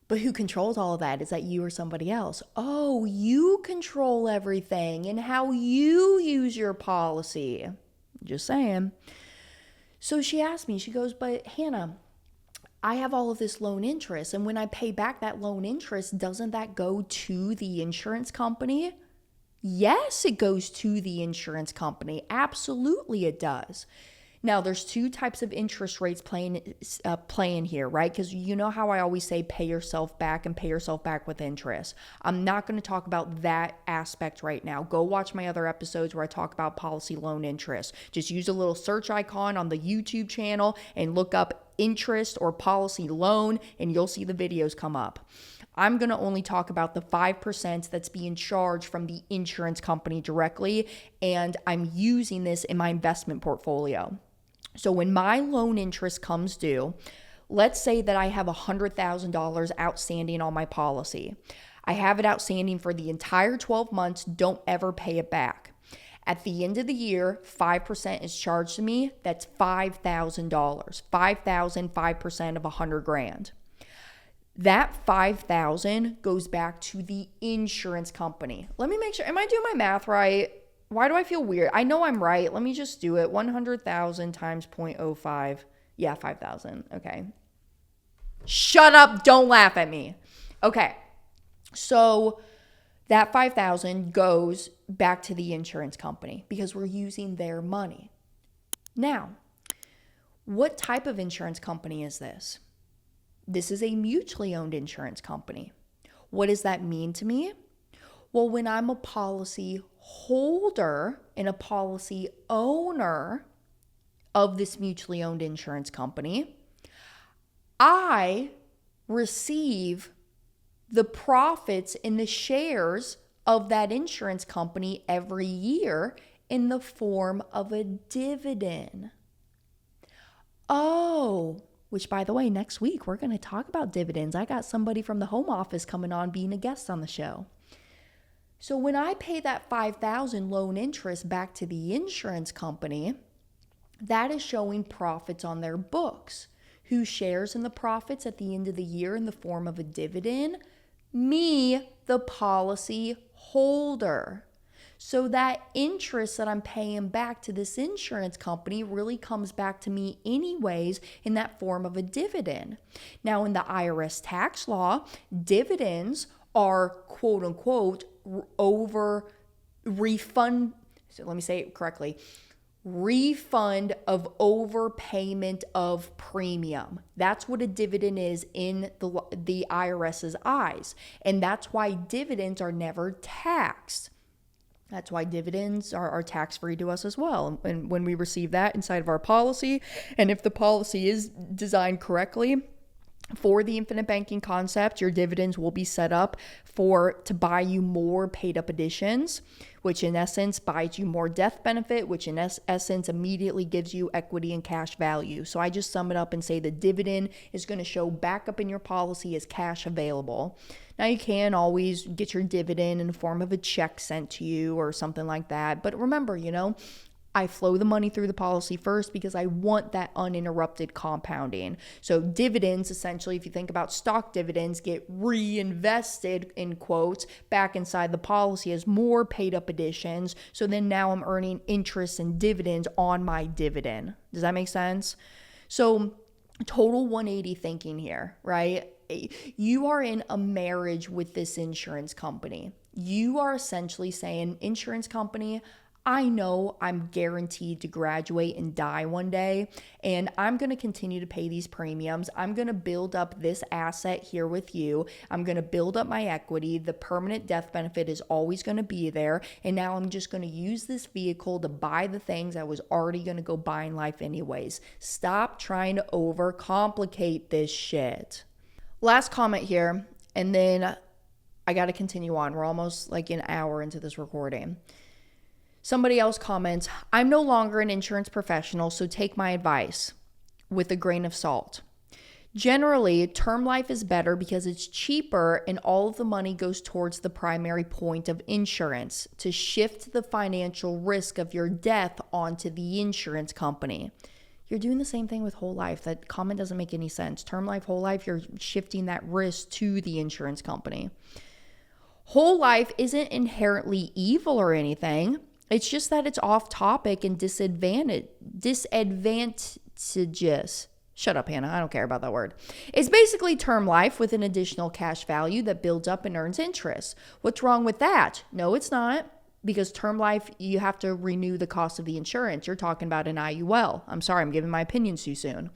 But who controls all of that? Is that you or somebody else? Oh, you control everything and how you use your policy. Just saying. So she asked me, she goes, but Hannah, I have all of this loan interest, and when I pay back that loan interest, doesn't that go to the insurance company? Yes, it goes to the insurance company. Absolutely it does. Now, there's two types of interest rates playing here, right? Because you know how I always say pay yourself back and pay yourself back with interest. I'm not going to talk about that aspect right now. Go watch my other episodes where I talk about policy loan interest. Just use a little search icon on the YouTube channel and look up interest or policy loan, and you'll see the videos come up. I'm going to only talk about the 5% that's being charged from the insurance company directly, and I'm using this in my investment portfolio. So when my loan interest comes due, let's say that I have $100,000 outstanding on my policy. I have it outstanding for the entire 12 months, don't ever pay it back. At the end of the year, 5% is charged to me. That's $5,000. $5,000, 5% of $100,000. That $5,000 goes back to the insurance company. Let me make sure. Am I doing my math right? Why do I feel weird? I know I'm right. Let me just do it. 100,000 times 0.05. Yeah, 5,000. Okay. Shut up. Don't laugh at me. Okay. So that 5,000 goes back to the insurance company because we're using their money. Now, what type of insurance company is this? This is a mutually owned insurance company. What does that mean to me? Well, when I'm a policy holder and a policy owner of this mutually owned insurance company, I receive the profits in the shares of that insurance company every year in the form of a dividend. Oh, which by the way, next week we're going to talk about dividends. I got somebody from the home office coming on being a guest on the show. So when I pay that $5,000 loan interest back to the insurance company, that is showing profits on their books. Who shares in the profits at the end of the year in the form of a dividend? Me, the policy holder. So that interest that I'm paying back to this insurance company really comes back to me anyways in that form of a dividend. Now, in the IRS tax law, dividends are quote unquote refund of overpayment of premium. That's what a dividend is in the IRS's eyes. And that's why dividends are never taxed. That's why dividends are tax-free to us as well. And when we receive that inside of our policy, and if the policy is designed correctly for the infinite banking concept, your dividends will be set up to buy you more paid up additions, which in essence buys you more death benefit, which in essence immediately gives you equity and cash value. So I just sum it up and say the dividend is going to show back up in your policy as cash available. Now you can always get your dividend in the form of a check sent to you or something like that. But remember, I flow the money through the policy first because I want that uninterrupted compounding. So dividends, essentially, if you think about stock dividends, get reinvested, in quotes, back inside the policy as more paid up additions. So then now I'm earning interest and dividends on my dividend. Does that make sense? So total 180 thinking here, right? You are in a marriage with this insurance company. You are essentially saying, insurance company, I know I'm guaranteed to graduate and die one day, and I'm going to continue to pay these premiums. I'm going to build up this asset here with you. I'm going to build up my equity. The permanent death benefit is always going to be there. And now I'm just going to use this vehicle to buy the things I was already going to go buy in life anyways. Stop trying to overcomplicate this shit. Last comment here, and then I got to continue on. We're almost like an hour into this recording. Somebody else comments, I'm no longer an insurance professional, so take my advice with a grain of salt. Generally, term life is better because it's cheaper and all of the money goes towards the primary point of insurance, to shift the financial risk of your death onto the insurance company. You're doing the same thing with whole life. That comment doesn't make any sense. Term life, whole life, you're shifting that risk to the insurance company. Whole life isn't inherently evil or anything. It's just that it's off topic and disadvantageous. Shut up, Hannah. I don't care about that word. It's basically term life with an additional cash value that builds up and earns interest. What's wrong with that? No, it's not. Because term life, you have to renew the cost of the insurance. You're talking about an IUL. I'm sorry, I'm giving my opinions too soon.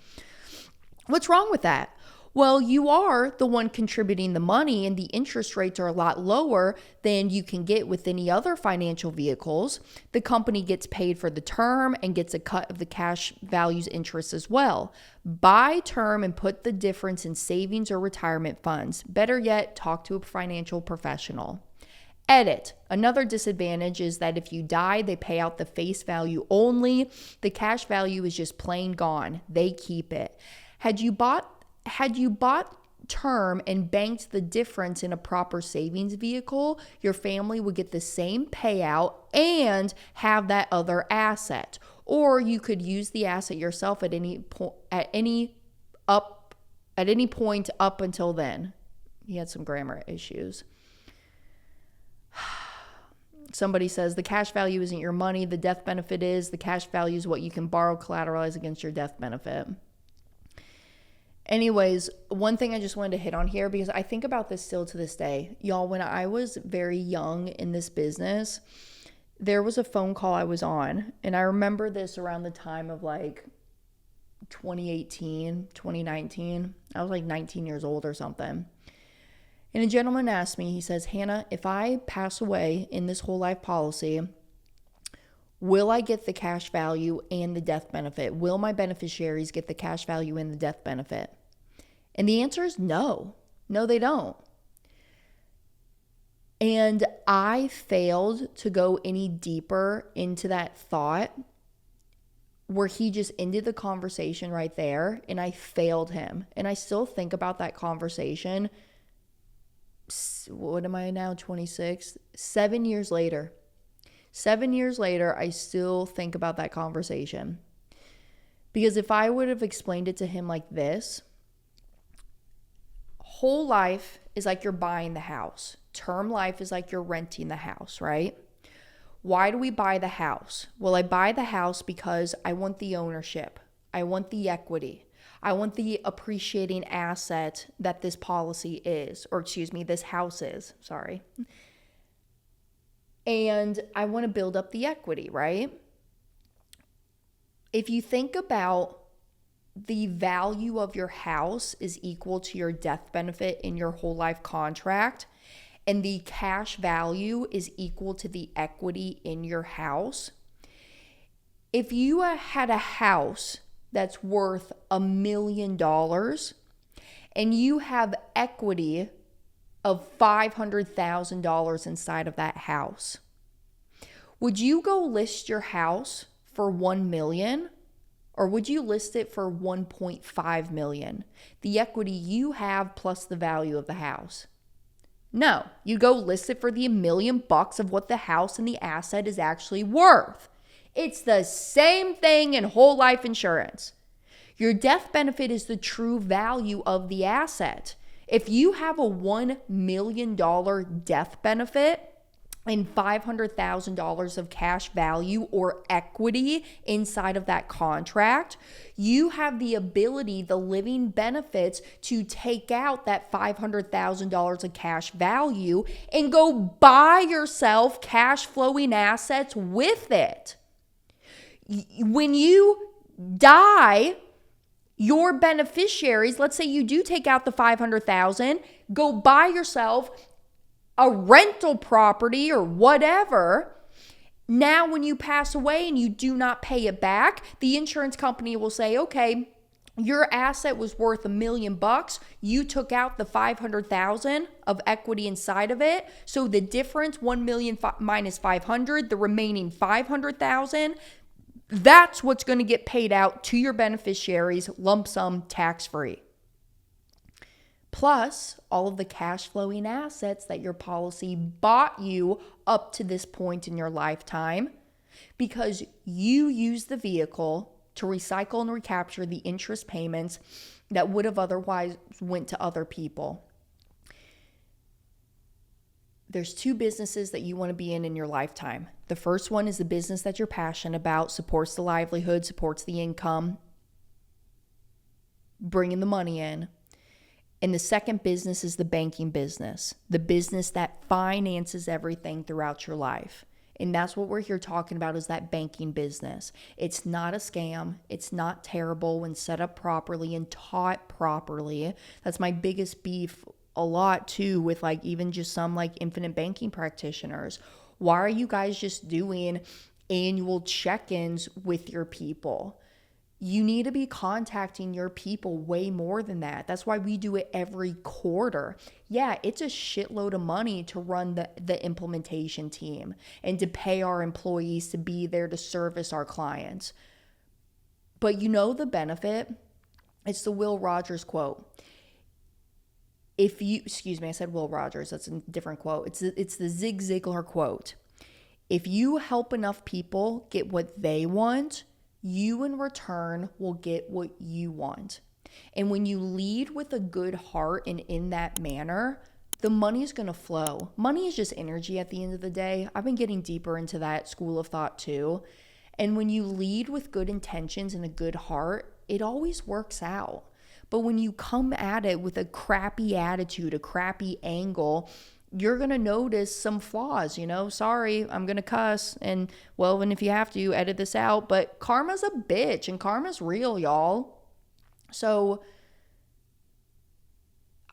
What's wrong with that? Well, you are the one contributing the money, and the interest rates are a lot lower than you can get with any other financial vehicles. The company gets paid for the term and gets a cut of the cash value's interest as well. Buy term and put the difference in savings or retirement funds. Better yet, talk to a financial professional. Edit. Another disadvantage is that if you die, they pay out the face value only. The cash value is just plain gone. They keep it. Had you bought term and banked the difference in a proper savings vehicle, your family would get the same payout and have that other asset. Or you could use the asset yourself at any point up until then. He had some grammar issues. Somebody says the cash value isn't your money, the death benefit is. The cash value is what you can borrow, collateralize against your death benefit. Anyways, one thing I just wanted to hit on here, because I think about this still to this day. Y'all, when I was very young in this business, there was a phone call I was on, and I remember this around the time of like 2018, 2019. I was like 19 years old or something. And a gentleman asked me, he says, Hannah, if I pass away in this whole life policy, will I get the cash value and the death benefit? Will my beneficiaries get the cash value and the death benefit? And the answer is no. No, they don't. And I failed to go any deeper into that thought, where he just ended the conversation right there, and I failed him. And I still think about that conversation. What am I now, 26? 7 years later. 7 years later, I still think about that conversation. Because if I would have explained it to him like this, whole life is like you're buying the house. Term life is like you're renting the house, right? Why do we buy the house? Well, I buy the house because I want the ownership. I want the equity. I want the appreciating asset that this policy is, or this house is, sorry. And I want to build up the equity, right? If you think about the value of your house is equal to your death benefit in your whole life contract, and the cash value is equal to the equity in your house. If you had a house that's worth $1 million and you have equity of $500,000 inside of that house, would you go list your house for $1 million? Or would you list it for $1.5 million? The equity you have plus the value of the house. No, you go list it for the $1 million of what the house and the asset is actually worth. It's the same thing in whole life insurance. Your death benefit is the true value of the asset. If you have a $1 million death benefit and $500,000 of cash value or equity inside of that contract, you have the ability, the living benefits, to take out that $500,000 of cash value and go buy yourself cash flowing assets with it. When you die, your beneficiaries, let's say you do take out the $500,000, go buy yourself a rental property or whatever. Now, when you pass away and you do not pay it back, the insurance company will say, okay, your asset was worth $1 million. You took out the $500,000 of equity inside of it. So the difference, 1 million minus 500, the remaining 500,000, that's what's going to get paid out to your beneficiaries, lump sum, tax-free. Plus all of the cash flowing assets that your policy bought you up to this point in your lifetime, because you use the vehicle to recycle and recapture the interest payments that would have otherwise went to other people. There's two businesses that you want to be in your lifetime. The first one is the business that you're passionate about, supports the livelihood, supports the income, bringing the money in. And the second business is the banking business, the business that finances everything throughout your life. And that's what we're here talking about, is that banking business. It's not a scam. It's not terrible when set up properly and taught properly. That's my biggest beef a lot too with like even just some like infinite banking practitioners. Why are you guys just doing annual check-ins with your people? You need to be contacting your people way more than that. That's why we do it every quarter. Yeah, it's a shitload of money to run the implementation team and to pay our employees to be there to service our clients. But you know the benefit? It's the Will Rogers quote. I said Will Rogers. That's a different quote. It's the Zig Ziglar quote. If you help enough people get what they want, you in return will get what you want. And when you lead with a good heart and in that manner, the money is going to flow. Money is just energy at the end of the day. I've been getting deeper into that school of thought too. And when you lead with good intentions and a good heart, it always works out. But when you come at it with a crappy attitude, a crappy angle, you're going to notice some flaws, sorry, I'm going to cuss. And if you have to, edit this out. But karma's a bitch and karma's real, y'all. So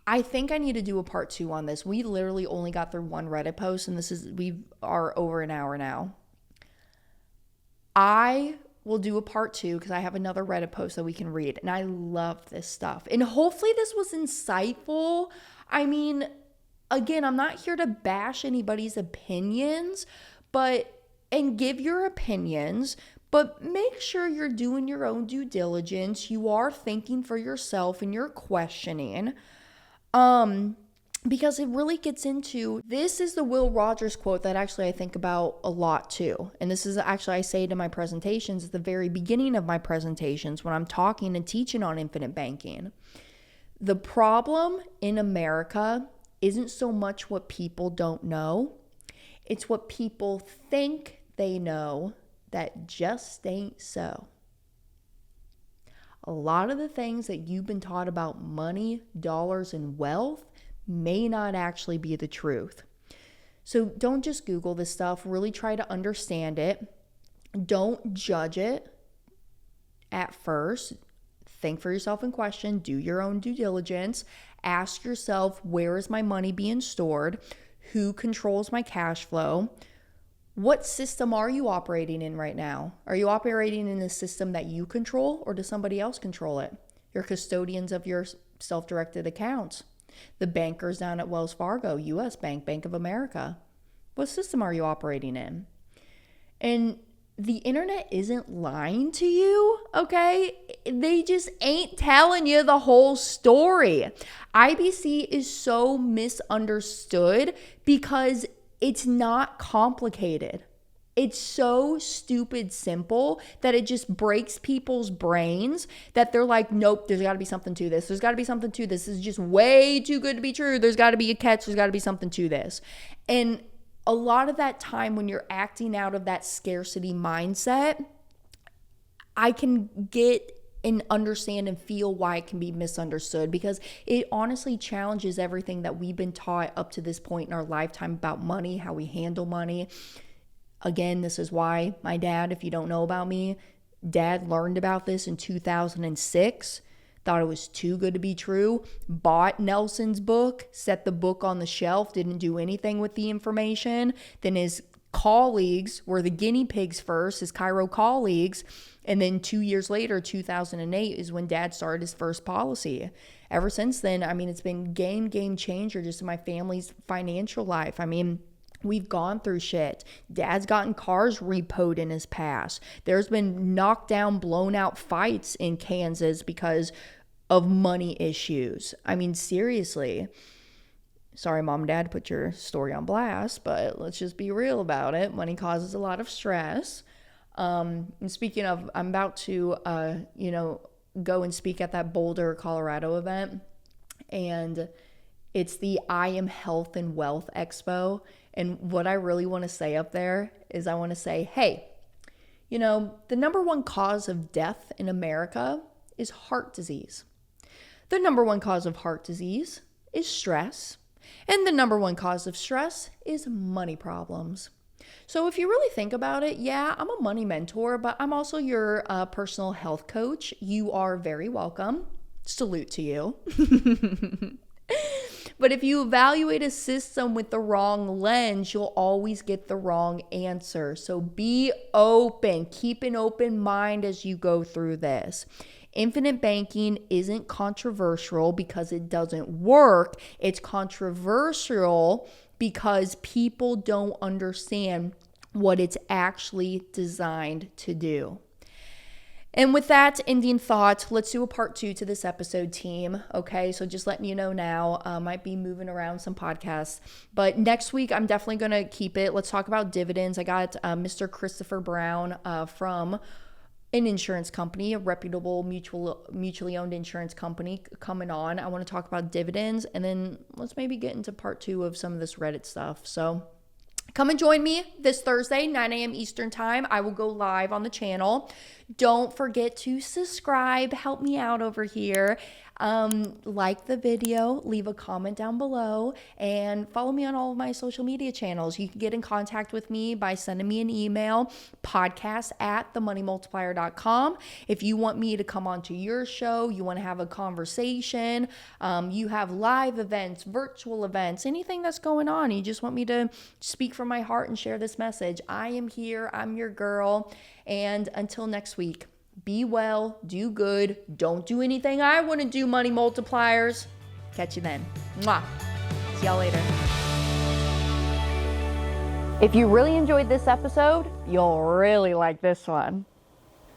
I think I need to do a part 2 on this. We literally only got through one Reddit post and we are over an hour now. I will do a part 2 because I have another Reddit post that we can read. And I love this stuff. And hopefully this was insightful. I mean, again, I'm not here to bash anybody's opinions, and give your opinions, but make sure you're doing your own due diligence. You are thinking for yourself and you're questioning. Because it really gets into, this is the Will Rogers quote that actually I think about a lot too. And this is actually, I say it in my presentations at the very beginning of my presentations when I'm talking and teaching on infinite banking. The problem in America isn't so much what people don't know. It's what people think they know that just ain't so. A lot of the things that you've been taught about money, dollars, and wealth may not actually be the truth. So don't just Google this stuff. Really try to understand it. Don't judge it at first. Think for yourself and question. Do your own due diligence. Ask yourself, where is my money being stored? Who controls my cash flow? What system are you operating in right now? Are you operating in a system that you control, or does somebody else control it? You're custodians of your self-directed accounts. The bankers down at Wells Fargo, U.S. Bank, Bank of America. What system are you operating in? And the internet isn't lying to you, okay? They just ain't telling you the whole story. IBC is so misunderstood because it's not complicated. It's so stupid simple that it just breaks people's brains that they're like, nope, there's got to be something to this. There's got to be something to this. This is just way too good to be true. There's got to be a catch. There's got to be something to this. And a lot of that time when you're acting out of that scarcity mindset, I can get and understand and feel why it can be misunderstood, because it honestly challenges everything that we've been taught up to this point in our lifetime about money, how we handle money. Again, this is why my dad, if you don't know about me, dad learned about this in 2006, thought it was too good to be true, bought Nelson's book, set the book on the shelf, didn't do anything with the information. Then his colleagues were the guinea pigs first, his Cairo colleagues. And then 2 years later, 2008, is when dad started his first policy. Ever since then, I mean, it's been game changer just in my family's financial life. I mean, we've gone through shit. Dad's gotten cars repoed in his past. There's been knocked down, blown out fights in Kansas because of money issues. I mean, seriously. Sorry, Mom and Dad, to put your story on blast, but let's just be real about it. Money causes a lot of stress. And speaking of, I'm about to, go and speak at that Boulder, Colorado event. And it's the I Am Health and Wealth Expo. And what I really want to say up there is I want to say, hey, the number one cause of death in America is heart disease. The number one cause of heart disease is stress. And the number one cause of stress is money problems. So if you really think about it, yeah, I'm a money mentor, but I'm also your personal health coach. You are very welcome. Salute to you. But if you evaluate a system with the wrong lens, you'll always get the wrong answer. So be open. Keep an open mind as you go through this. Infinite banking isn't controversial because it doesn't work. It's controversial because people don't understand what it's actually designed to do. And with that ending thought, let's do a part 2 to this episode, team. Okay, so just letting you know now, might be moving around some podcasts. But next week, I'm definitely going to keep it. Let's talk about dividends. I got Mr. Christopher Brown from an insurance company, a reputable mutually owned insurance company coming on. I want to talk about dividends, and then let's maybe get into part 2 of some of this Reddit stuff. So come and join me this Thursday, 9 a.m. Eastern time. I will go live on the channel. Don't forget to subscribe. Help me out over here. Like the video, leave a comment down below, and follow me on all of my social media channels. You can get in contact with me by sending me an email, podcast@themoneymultiplier.com. If you want me to come onto your show, you want to have a conversation, you have live events, virtual events, anything that's going on, you just want me to speak from my heart and share this message, I am here. I'm your girl. And until next week, be well, do good, don't do anything I want to do, money multipliers. Catch you then. Mwah. See y'all later. If you really enjoyed this episode, you'll really like this one.